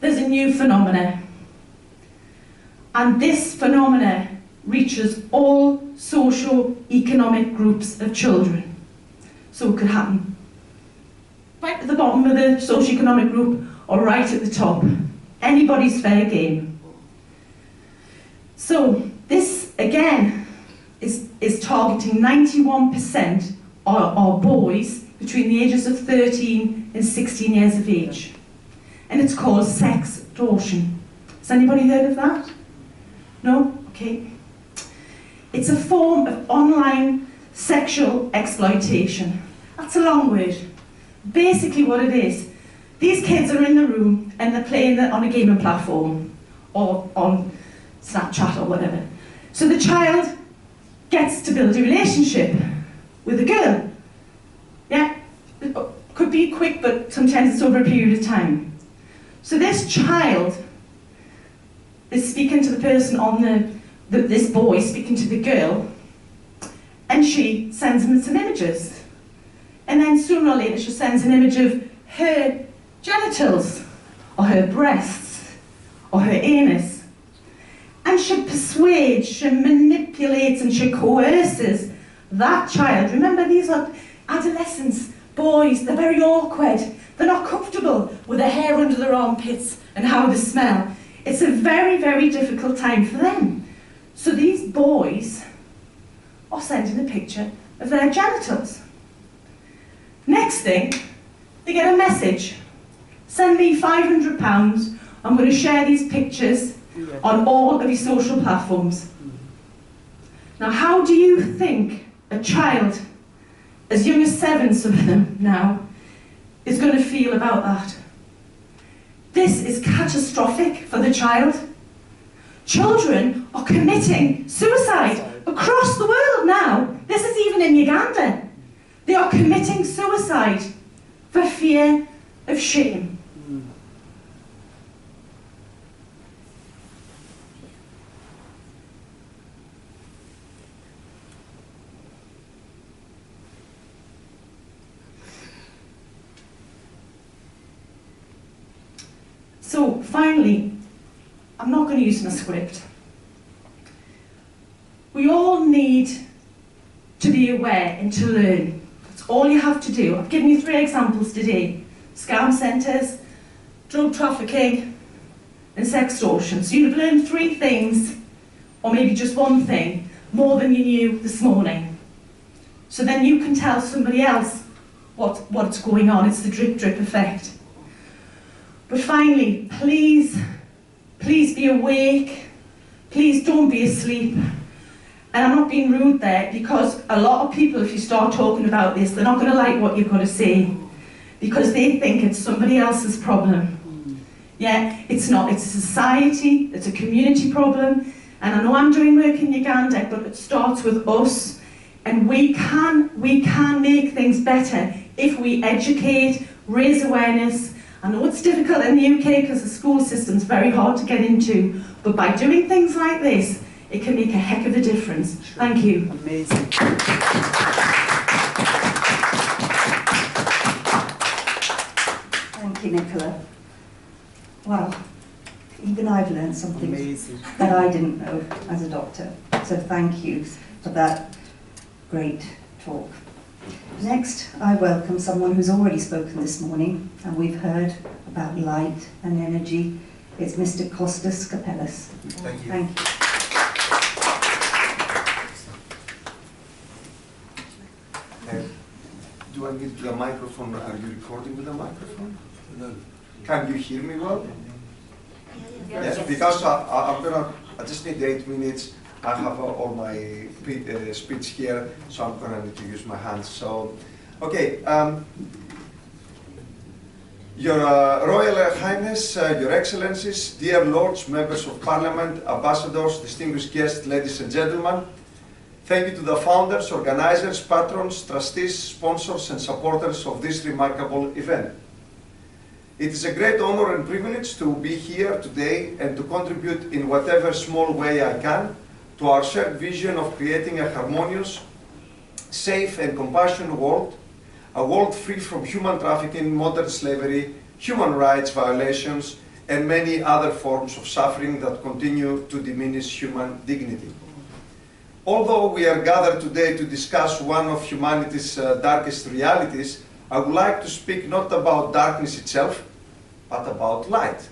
S7: there's a new phenomena. And this phenomena reaches all socio-economic groups of children. So it could happen right at the bottom of the socio-economic group or right at the top. Anybody's fair game. So this, again, is targeting 91% are boys between the ages of 13 and 16 years of age. And it's called sex extortion. Has anybody heard of that? No? Okay. It's a form of online sexual exploitation. That's a long word. Basically what it is, these kids are in the room and they're playing on a gaming platform or on Snapchat or whatever. So the child gets to build a relationship with a girl. Yeah? It could be quick, but sometimes it's over a period of time. So this child is speaking to the person on this boy speaking to the girl, and she sends him some images. And then sooner or later she sends an image of her genitals, or her breasts, or her anus. And she persuades, she manipulates, and she coerces that child. Remember, these are adolescents, boys, they're very awkward. They're not comfortable with their hair under their armpits and how they smell. It's a very, very difficult time for them. So these boys are sending a picture of their genitals. Next thing, they get a message. Send me £500, I'm going to share these pictures on all of your social platforms. Now, how do you think a child, as young as 7, some of them now, is going to feel about that? This is catastrophic for the child. Children are committing suicide across the world now. This is even in Uganda. They are committing suicide for fear of shame. So finally, I'm not going to use my script. We all need to be aware and to learn. That's all you have to do. I've given you 3 examples today. Scam centres, drug trafficking, and sex extortion. So you've learned 3 things, or maybe just 1 thing, more than you knew this morning. So then you can tell somebody else what's going on. It's the drip drip effect. But finally, please be awake. Please don't be asleep. And I'm not being rude there, because a lot of people, if you start talking about this, they're not going to like what you've got to say, because they think it's somebody else's problem. Yeah, it's not. It's a society, it's a community problem. And I know I'm doing work in Uganda, but it starts with us. And we can make things better if we educate, raise awareness. I know it's difficult in the UK because the school system's very hard to get into, but by doing things like this, it can make a heck of a difference. Thank you.
S6: Amazing.
S4: Thank you, Nicola. Wow, even I've learned something
S6: Amazing.
S4: that I didn't know as a doctor. So thank you for that great talk. Next, I welcome someone who's already spoken this morning, and we've heard about light and energy. It's Mr. Kostas Kapellas.
S1: Thank you.
S4: Thank you.
S1: Do I need the microphone? Are you recording with the microphone? No. Can you hear me well? Yes. Because I just need 8 minutes. I have all my speech here, so I'm going to need to use my hands. So, okay. Your Royal Highness, Your Excellencies, dear Lords, Members of Parliament, Ambassadors, distinguished guests, ladies and gentlemen, thank you to the founders, organizers, patrons, trustees, sponsors and supporters of this remarkable event. It is a great honor and privilege to be here today and to contribute in whatever small way I can to our shared vision of creating a harmonious, safe and compassionate world, a world free from human trafficking, modern slavery, human rights violations, and many other forms of suffering that continue to diminish human dignity. Although we are gathered today to discuss one of humanity's darkest realities, I would like to speak not about darkness itself, but about light.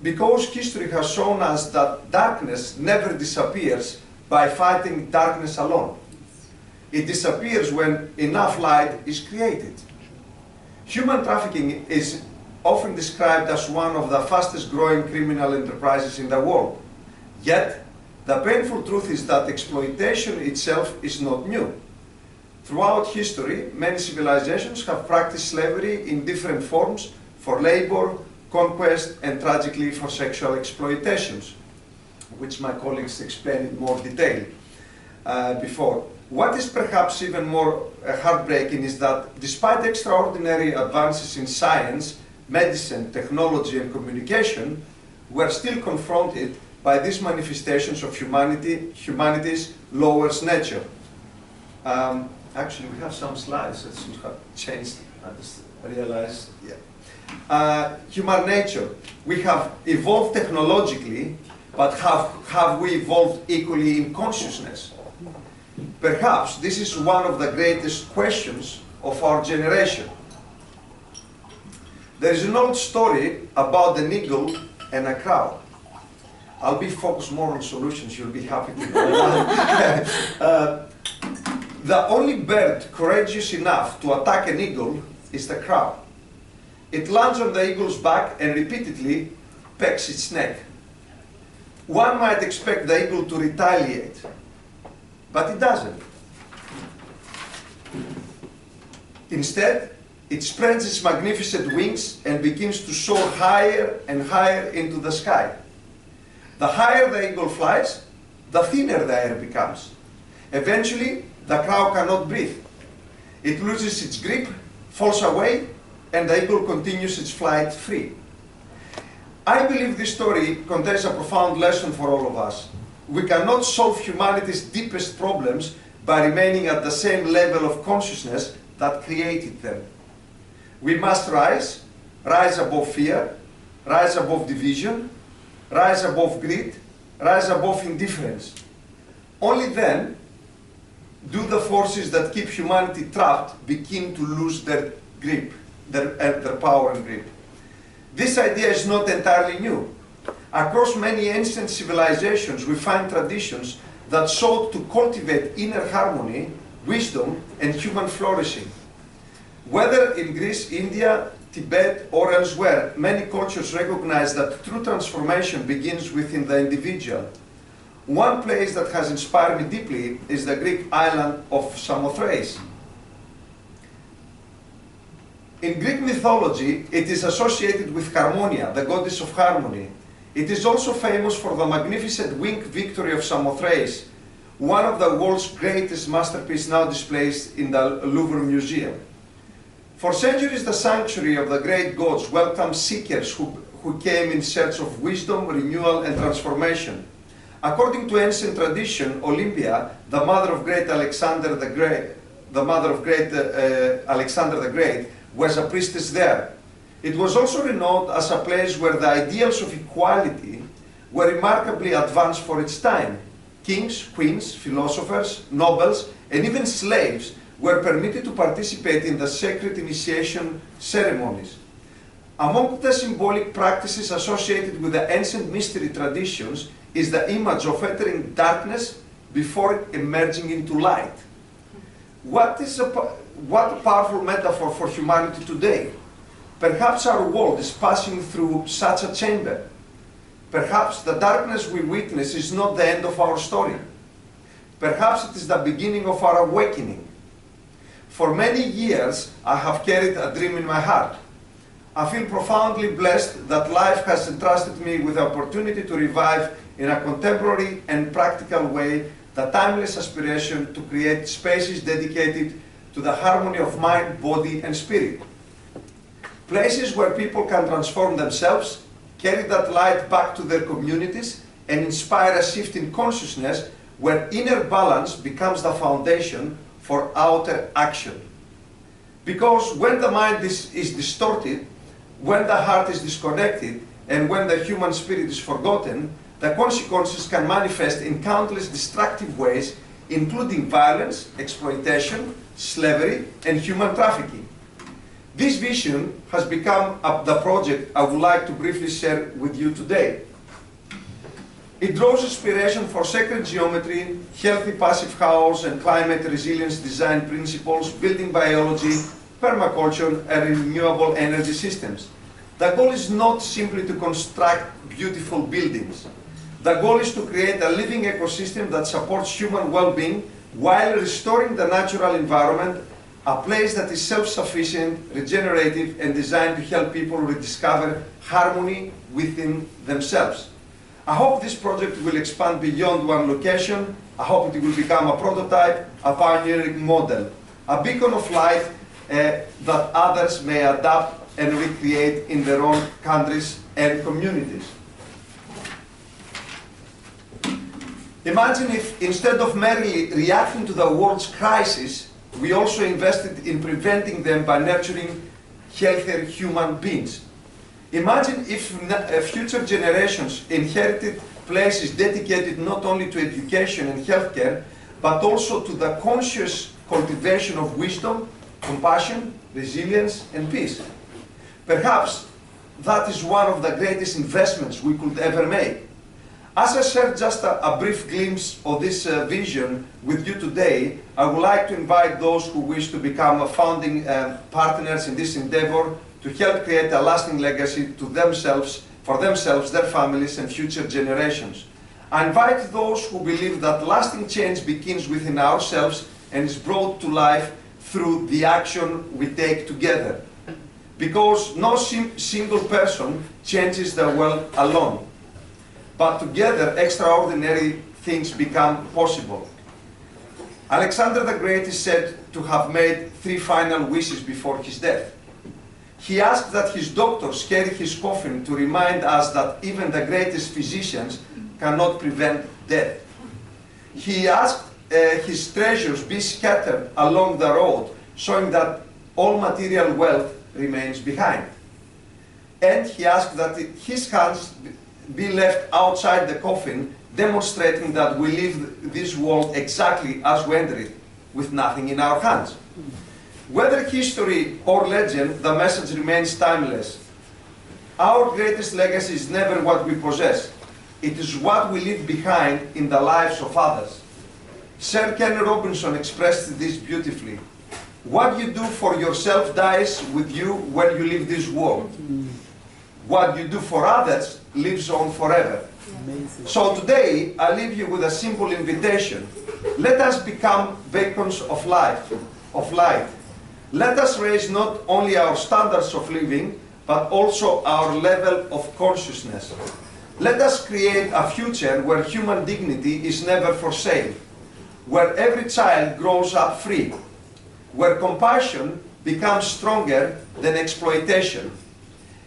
S1: Because history has shown us that darkness never disappears by fighting darkness alone. It disappears when enough light is created. Human trafficking is often described as one of the fastest growing criminal enterprises in the world. Yet, the painful truth is that exploitation itself is not new. Throughout history, many civilizations have practiced slavery in different forms for labor, conquest, and tragically for sexual exploitations, which my colleagues explained in more detail before. What is perhaps even more heartbreaking is that despite extraordinary advances in science, medicine, technology, and communication, we are still confronted by these manifestations of humanity's lowest nature. Actually, we have some slides that should have changed. I just realized, yeah. Human nature. We have evolved technologically, but have we evolved equally in consciousness? Perhaps this is one of the greatest questions of our generation. There is an old story about an eagle and a crow. I'll be focused more on solutions, you'll be happy to know that. The only bird courageous enough to attack an eagle is the crow. It lands on the eagle's back and repeatedly pecks its neck. One might expect the eagle to retaliate, but it doesn't. Instead, it spreads its magnificent wings and begins to soar higher and higher into the sky. The higher the eagle flies, the thinner the air becomes. Eventually, the crow cannot breathe. It loses its grip, falls away, and the eagle continues its flight free. I believe this story contains a profound lesson for all of us. We cannot solve humanity's deepest problems by remaining at the same level of consciousness that created them. We must rise above fear, rise above division, rise above greed, rise above indifference. Only then do the forces that keep humanity trapped begin to lose their grip, their power and grip. This idea is not entirely new. Across many ancient civilizations, we find traditions that sought to cultivate inner harmony, wisdom, and human flourishing. Whether in Greece, India, Tibet, or elsewhere, many cultures recognize that true transformation begins within the individual. One place that has inspired me deeply is the Greek island of Samothrace. In Greek mythology, it is associated with Harmonia, the goddess of harmony. It is also famous for the magnificent winged victory of Samothrace, one of the world's greatest masterpieces now displayed in the Louvre Museum. For centuries, the sanctuary of the great gods welcomed seekers who came in search of wisdom, renewal, and transformation. According to ancient tradition, Olympia, the mother of great Alexander the Great, was a priestess there. It was also renowned as a place where the ideals of equality were remarkably advanced for its time. Kings, queens, philosophers, nobles, and even slaves were permitted to participate in the sacred initiation ceremonies. Among the symbolic practices associated with the ancient mystery traditions is the image of entering darkness before emerging into light. What a powerful metaphor for humanity today. Perhaps our world is passing through such a chamber. Perhaps the darkness we witness is not the end of our story. Perhaps it is the beginning of our awakening. For many years, I have carried a dream in my heart. I feel profoundly blessed that life has entrusted me with the opportunity to revive in a contemporary and practical way the timeless aspiration to create spaces dedicated to the harmony of mind, body, and spirit. Places where people can transform themselves, carry that light back to their communities, and inspire a shift in consciousness where inner balance becomes the foundation for outer action. Because when the mind is distorted, when the heart is disconnected, and when the human spirit is forgotten, the consequences can manifest in countless destructive ways, including violence, exploitation, slavery, and human trafficking. This vision has become the project I would like to briefly share with you today. It draws inspiration for sacred geometry, healthy passive house, and climate resilience design principles, building biology, permaculture, and renewable energy systems. The goal is not simply to construct beautiful buildings. The goal is to create a living ecosystem that supports human well-being while restoring the natural environment, a place that is self-sufficient, regenerative, and designed to help people rediscover harmony within themselves. I hope this project will expand beyond one location. I hope it will become a prototype, a pioneering model, a beacon of light that others may adapt and recreate in their own countries and communities. Imagine if instead of merely reacting to the world's crisis, we also invested in preventing them by nurturing healthier human beings. Imagine if future generations inherited places dedicated not only to education and healthcare, but also to the conscious cultivation of wisdom, compassion, resilience, and peace. Perhaps that is one of the greatest investments we could ever make. As I shared just a brief glimpse of this vision with you today, I would like to invite those who wish to become founding partners in this endeavor to help create a lasting legacy to themselves, for themselves, their families, and future generations. I invite those who believe that lasting change begins within ourselves and is brought to life through the action we take together. Because no single person changes the world alone. But together, extraordinary things become possible. Alexander the Great is said to have made 3 final wishes before his death. He asked that his doctors carry his coffin to remind us that even the greatest physicians cannot prevent death. He asked his treasures be scattered along the road, showing that all material wealth remains behind. And he asked that his hands be left outside the coffin, demonstrating that we live this world exactly as we entered it, with nothing in our hands. Whether history or legend, the message remains timeless. Our greatest legacy is never what we possess. It is what we leave behind in the lives of others. Sir Ken Robinson expressed this beautifully. What you do for yourself dies with you when you leave this world. What you do for others lives on forever. Amazing. So today, I leave you with a simple invitation. Let us become beacons of light. Let us raise not only our standards of living, but also our level of consciousness. Let us create a future where human dignity is never for sale, where every child grows up free, where compassion becomes stronger than exploitation,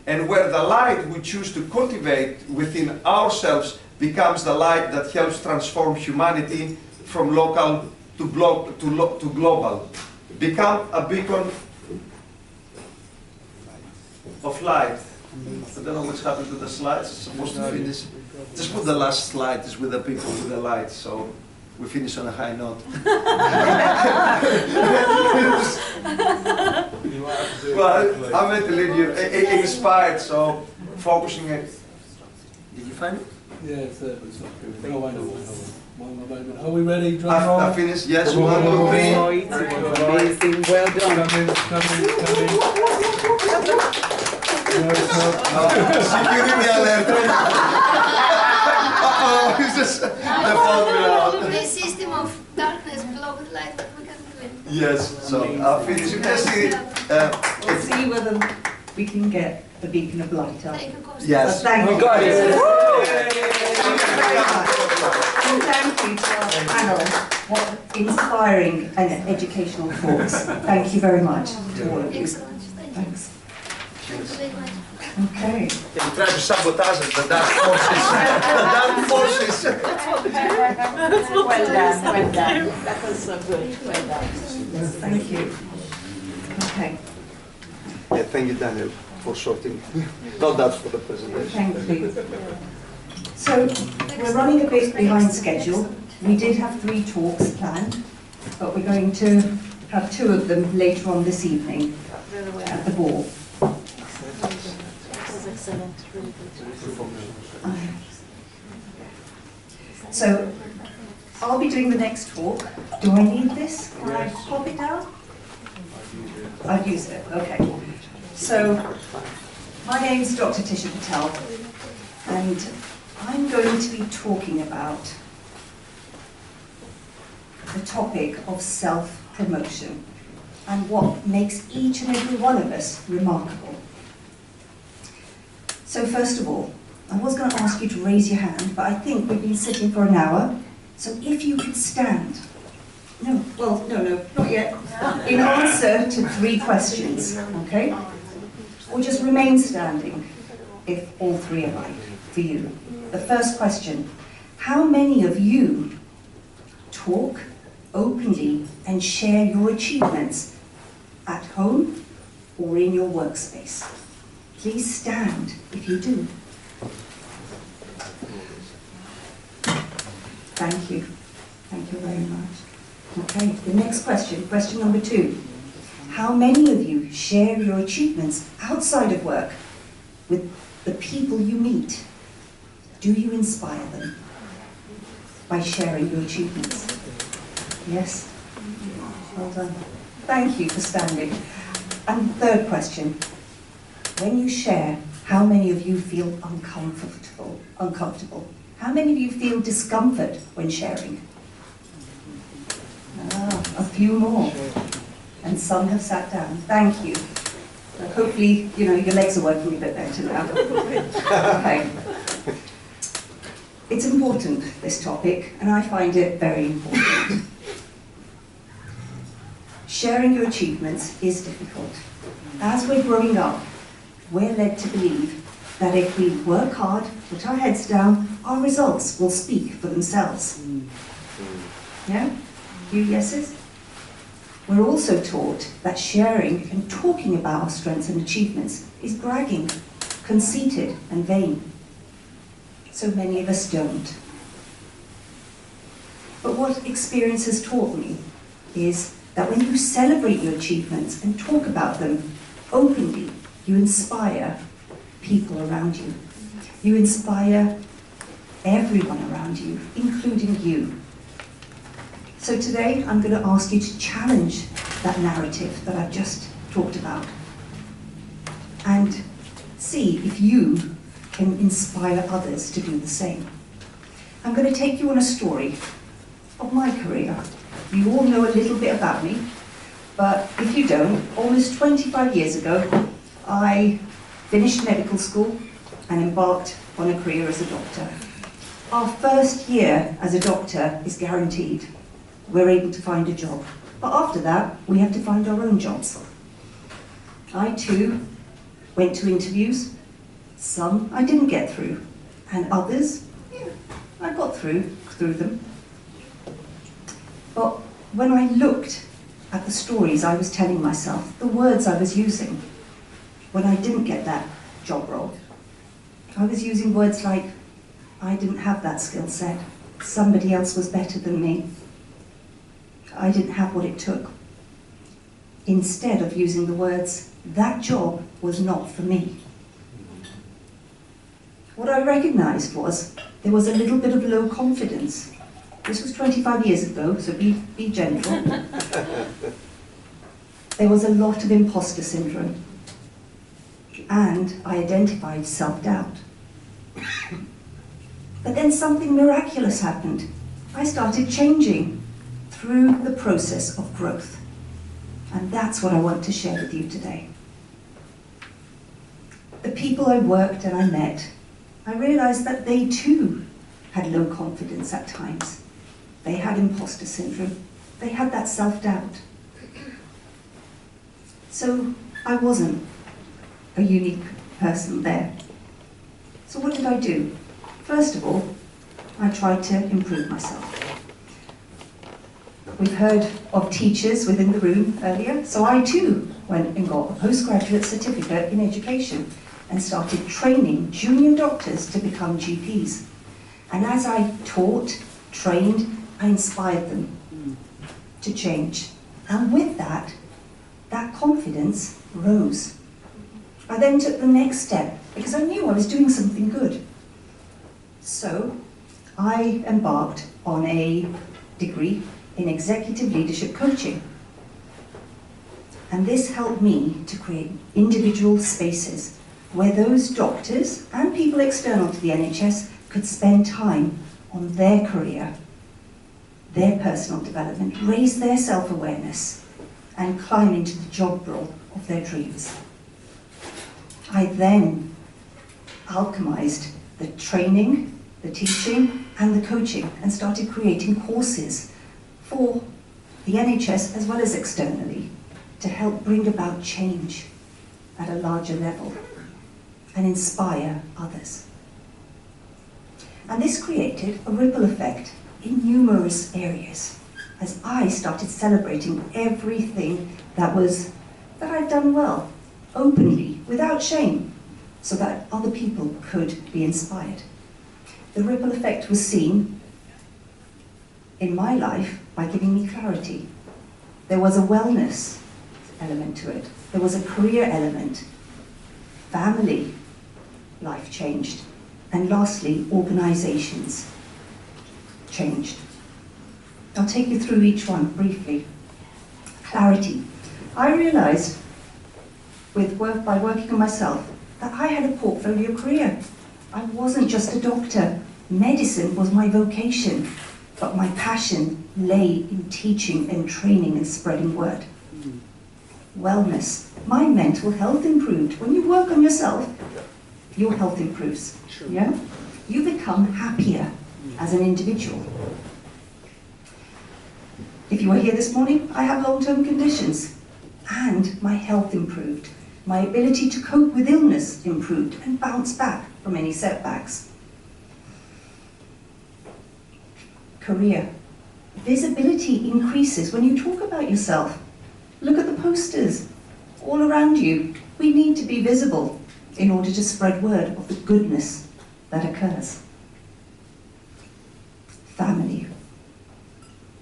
S1: and where the light we choose to cultivate within ourselves becomes the light that helps transform humanity from local to global. Become a beacon of light. I don't know what's happened to the slides. It's supposed to finish. Just put the last slide. It's with the people with the light, so we finish on a high note. Well, I'm meant to leave you inspired, so focusing it. Did you find it?
S6: Yeah, it's there, but it's not good. Oh, I know. One more moment. Are we ready? Drum roll.
S1: I finished. Yes, 1, 2, 3.
S8: Amazing. Well done.
S6: Come in. No, it's not.
S1: Security alert. Uh-oh, it's just the phone.
S2: The system of darkness blocked light, but we can do it.
S1: Yes, so I'll finish it. Let's see.
S4: We'll see whether we can get the beacon of light up.
S1: Yes.
S4: Thank you.
S8: got it.
S4: Thank you very much. And thank you to our panel. What inspiring and educational talks. Thank you very much to all of you. Thanks. Okay.
S1: They try to sabotage us, the dark forces. The dark forces.
S3: Well done, well done. That was so good. Well done.
S4: Thank you. Okay.
S1: Yeah, thank you, Daniel, for sorting. Not that for the presentation.
S4: Thank you. So, we're running a bit behind schedule. We did have 3 talks planned, but we're going to have 2 of them later on this evening at the ball.
S3: That was excellent, really good.
S4: So, I'll be doing the next talk. Do I need this? Can I pop it down? I'll use it, okay. So, my name's Dr. Tisha Patel, and I'm going to be talking about the topic of self-promotion and what makes each and every one of us remarkable. So first of all, I was going to ask you to raise your hand, but I think we've been sitting for an hour, so if you could stand. No, not yet. In answer to 3 questions, okay? Or just remain standing if all 3 are right for you. The first question, how many of you talk openly and share your achievements at home or in your workspace? Please stand if you do. Thank you. Thank you very much. Okay, the next question, question number 2. How many of you share your achievements outside of work with the people you meet? Do you inspire them by sharing your achievements? Yes? Well done. Thank you for standing. And third question, when you share, how many of you feel uncomfortable? How many of you feel discomfort when sharing? A few more. And some have sat down. Thank you. So hopefully, your legs are working a bit better now. Okay. It's important, this topic, and I find it very important. Sharing your achievements is difficult. As we're growing up, we're led to believe that if we work hard, put our heads down, our results will speak for themselves. Yeah? Few yeses? We're also taught that sharing and talking about our strengths and achievements is bragging, conceited and vain. So many of us don't. But what experience has taught me is that when you celebrate your achievements and talk about them openly, you inspire people around you. You inspire everyone around you, including you. So today, I'm going to ask you to challenge that narrative that I've just talked about and see if you can inspire others to do the same. I'm going to take you on a story of my career. You all know a little bit about me, but if you don't, almost 25 years ago, I finished medical school and embarked on a career as a doctor. Our first year as a doctor is guaranteed. We're able to find a job. But after that, we have to find our own jobs. I too went to interviews. Some I didn't get through, and others, I got through them. But when I looked at the stories I was telling myself, the words I was using, when I didn't get that job role, I was using words like, I didn't have that skill set, somebody else was better than me, I didn't have what it took. Instead of using the words, that job was not for me. What I recognized was there was a little bit of low confidence. This was 25 years ago, so be gentle. There was a lot of imposter syndrome. And I identified self-doubt. But then something miraculous happened. I started changing through the process of growth. And that's what I want to share with you today. The people I worked and I met, I realized that they too had low confidence at times. They had imposter syndrome. They had that self-doubt. So I wasn't a unique person there. So what did I do? First of all, I tried to improve myself. We've heard of teachers within the room earlier, so I too went and got a postgraduate certificate in education and started training junior doctors to become GPs. And as I taught, trained, I inspired them to change. And with that, that confidence rose. I then took the next step because I knew I was doing something good. So I embarked on a degree in executive leadership coaching. And this helped me to create individual spaces where those doctors and people external to the NHS could spend time on their career, their personal development, raise their self-awareness, and climb into the job role of their dreams. I then alchemized the training, the teaching, and the coaching, and started creating courses for the NHS as well as externally to help bring about change at a larger level and inspire others. And this created a ripple effect in numerous areas as I started celebrating everything that I'd done well, openly, without shame, so that other people could be inspired. The ripple effect was seen in my life by giving me clarity. There was a wellness element to it. There was a career element. Family life changed. And lastly, organizations changed. I'll take you through each one briefly. Clarity. I realized by working on myself that I had a portfolio career. I wasn't just a doctor. Medicine was my vocation, but my passion lay in teaching and training and spreading word. Wellness. My mental health improved. When you work on yourself, your health improves.
S8: Sure.
S4: Yeah? You become happier as an individual. If you were here this morning, I have long-term conditions, and my health improved. My ability to cope with illness improved and bounce back from any setbacks. Career. Visibility increases when you talk about yourself. Look at the posters all around you. We need to be visible in order to spread word of the goodness that occurs. Family.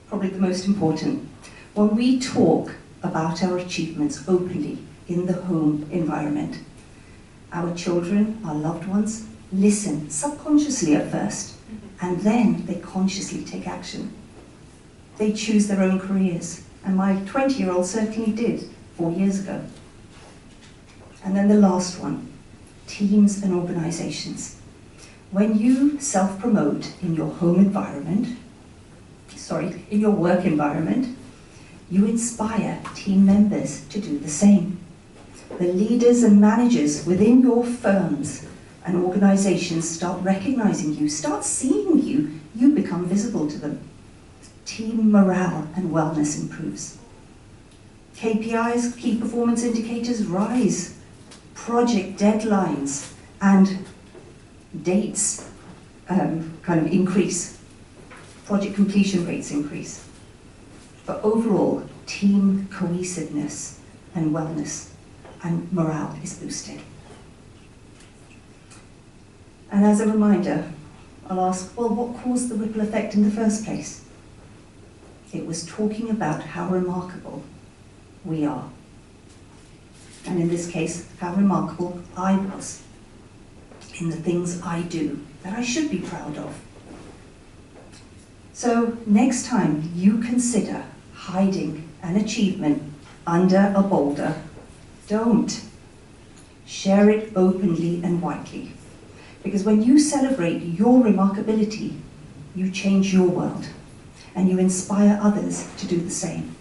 S4: Probably the most important. When we talk about our achievements openly in the home environment, our children, our loved ones, listen subconsciously at first, and then they consciously take action. They choose their own careers, and my 20-year-old certainly did 4 years ago. And then the last one, teams and organizations. When you self-promote in your home environment, in your work environment, you inspire team members to do the same. The leaders and managers within your firms and organizations start recognizing you, start seeing you, you become visible to them. Team morale and wellness improves. KPIs, key performance indicators, rise. Project deadlines and dates increase. Project completion rates increase. But overall, team cohesiveness and wellness and morale is boosted. And as a reminder, I'll ask, well, what caused the ripple effect in the first place? It was talking about how remarkable we are. And in this case, how remarkable I was in the things I do that I should be proud of. So next time you consider hiding an achievement under a boulder, don't. Share it openly and widely. Because when you celebrate your remarkability, you change your world and you inspire others to do the same.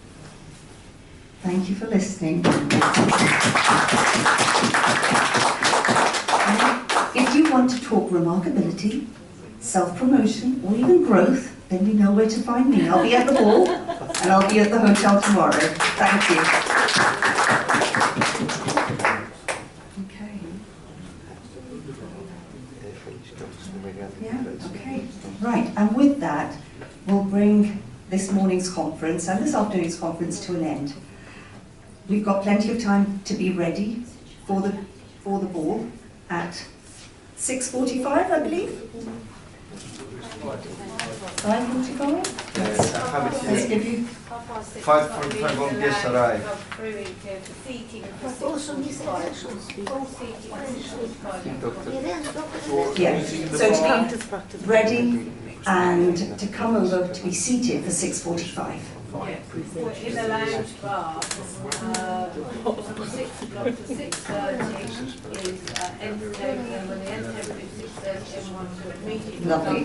S4: Thank you for listening. If you want to talk remarkability, self-promotion, or even growth, then you know where to find me. I'll be at the ball, and I'll be at the hotel tomorrow. Thank you. Okay. Yeah, okay. Right, and with that, we'll bring this morning's conference and this afternoon's conference to an end. We've got plenty of time to be ready for the ball at 6:45, I believe. 5:45?
S1: Yes, I have it
S4: Let's
S1: here.
S4: give you
S1: 5:45 when guests arrive.
S4: Yeah, so to be ready and to come over to be seated for 6:45.
S3: In the lounge bar, 6 o'clock to 6:30 is entertainment, and when the entertainment is 6:30, everyone to meeting.
S4: Lovely.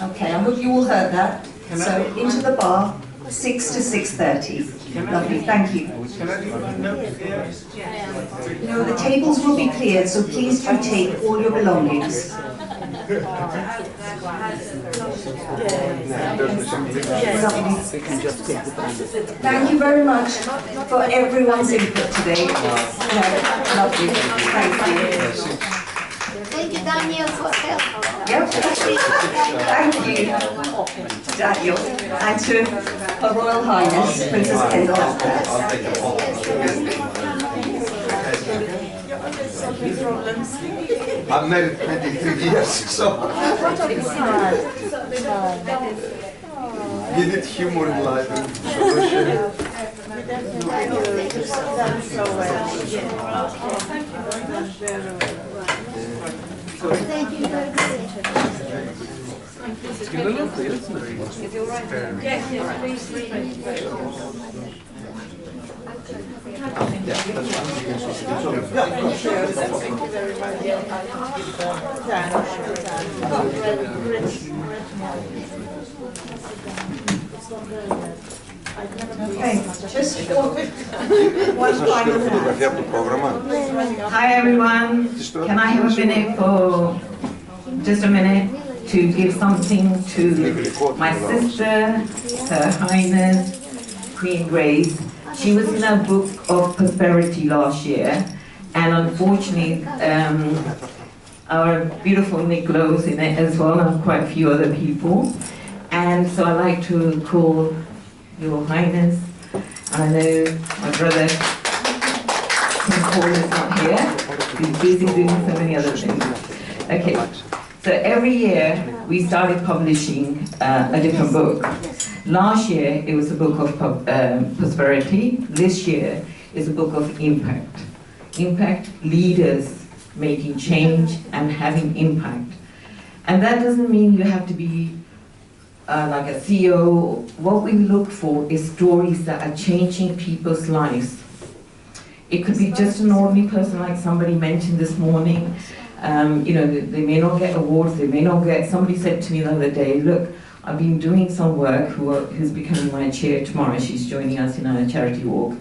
S4: Okay, I hope you all heard that. So into the bar, 6 to 6:30. Lovely, thank you.
S1: Can I leave my notes here?
S4: No, the tables will be cleared, so please do take all your belongings. Lovely. Thank you very much for everyone's input today. Yeah, lovely. Thank you.
S2: Thank you, Daniel, for help.
S4: Yep. Thank you, Daniel, and to Her Royal Highness Princess Kendall.
S1: I'll take a photo. I'm married 23 years, so you need humor in life and solution.
S2: Thank you very much.
S6: It's going to look lovely, isn't it?
S3: Yes, yes, please read it.
S4: Okay, just one final note.
S7: Hi everyone. Can I have a minute for just a minute to give something to my sister, Her Highness Queen Grace. She was in a book of prosperity last year, and unfortunately our beautiful Nicola's in it as well, and quite a few other people. And so I like to call Your Highness, and I know my brother King Paul is not here. He's busy doing so many other things. Okay, so every year we started publishing a different book. Last year it was a book of prosperity. This year is a book of impact. Impact, leaders making change and having impact. And that doesn't mean you have to be like a CEO. What we look for is stories that are changing people's lives. It could be just an ordinary person, like somebody mentioned this morning. You know, they may not get awards, they may not get, somebody said to me the other day, look, I've been doing some work, who's becoming my chair tomorrow, she's joining us in a charity walk.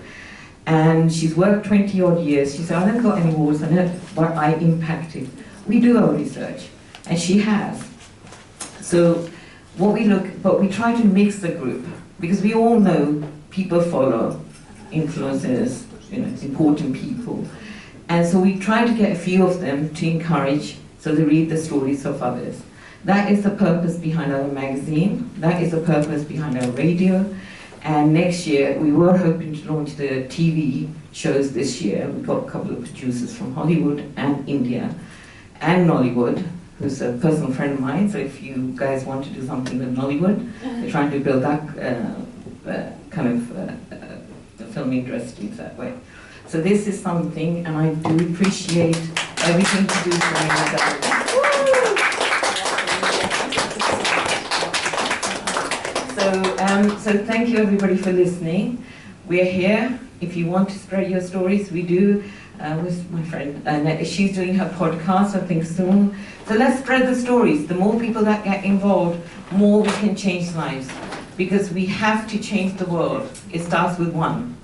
S7: And she's worked 20 odd years. She said, I don't got any awards, I know, but I impacted. We do our research, and she has. So what we look, but we try to mix the group, because we all know people follow influencers, you know, important people. And so we try to get a few of them to encourage, so they read the stories of others. That is the purpose behind our magazine. That is the purpose behind our radio. And next year, we were hoping to launch the TV shows this year. We've got a couple of producers from Hollywood and India and Nollywood, who's a personal friend of mine. So if you guys want to do something with Nollywood, we're trying to build that kind of the film industry that way. So this is something, and I do appreciate everything to do for me. So thank you everybody for listening. We're here. If you want to spread your stories, we do. With my friend Annette, she's doing her podcast, I think, soon. So let's spread the stories. The more people that get involved, more we can change lives. Because we have to change the world. It starts with one.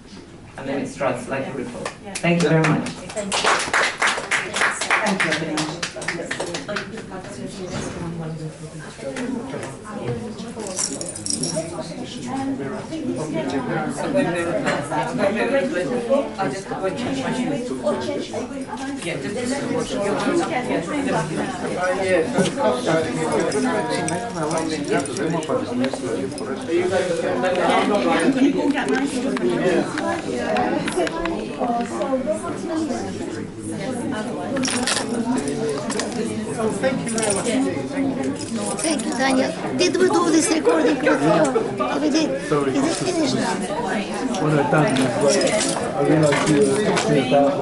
S8: and then it starts like a ripple. Thank you very much.
S4: Thank you very much.
S8: I'll just go and change my shoes. Yeah, just
S7: I'm going to go and get my shoes.
S2: Thank you, Daniel. Did we do this recording with you? We did. Is it finished now?
S6: When I'm done, I realised you were talking about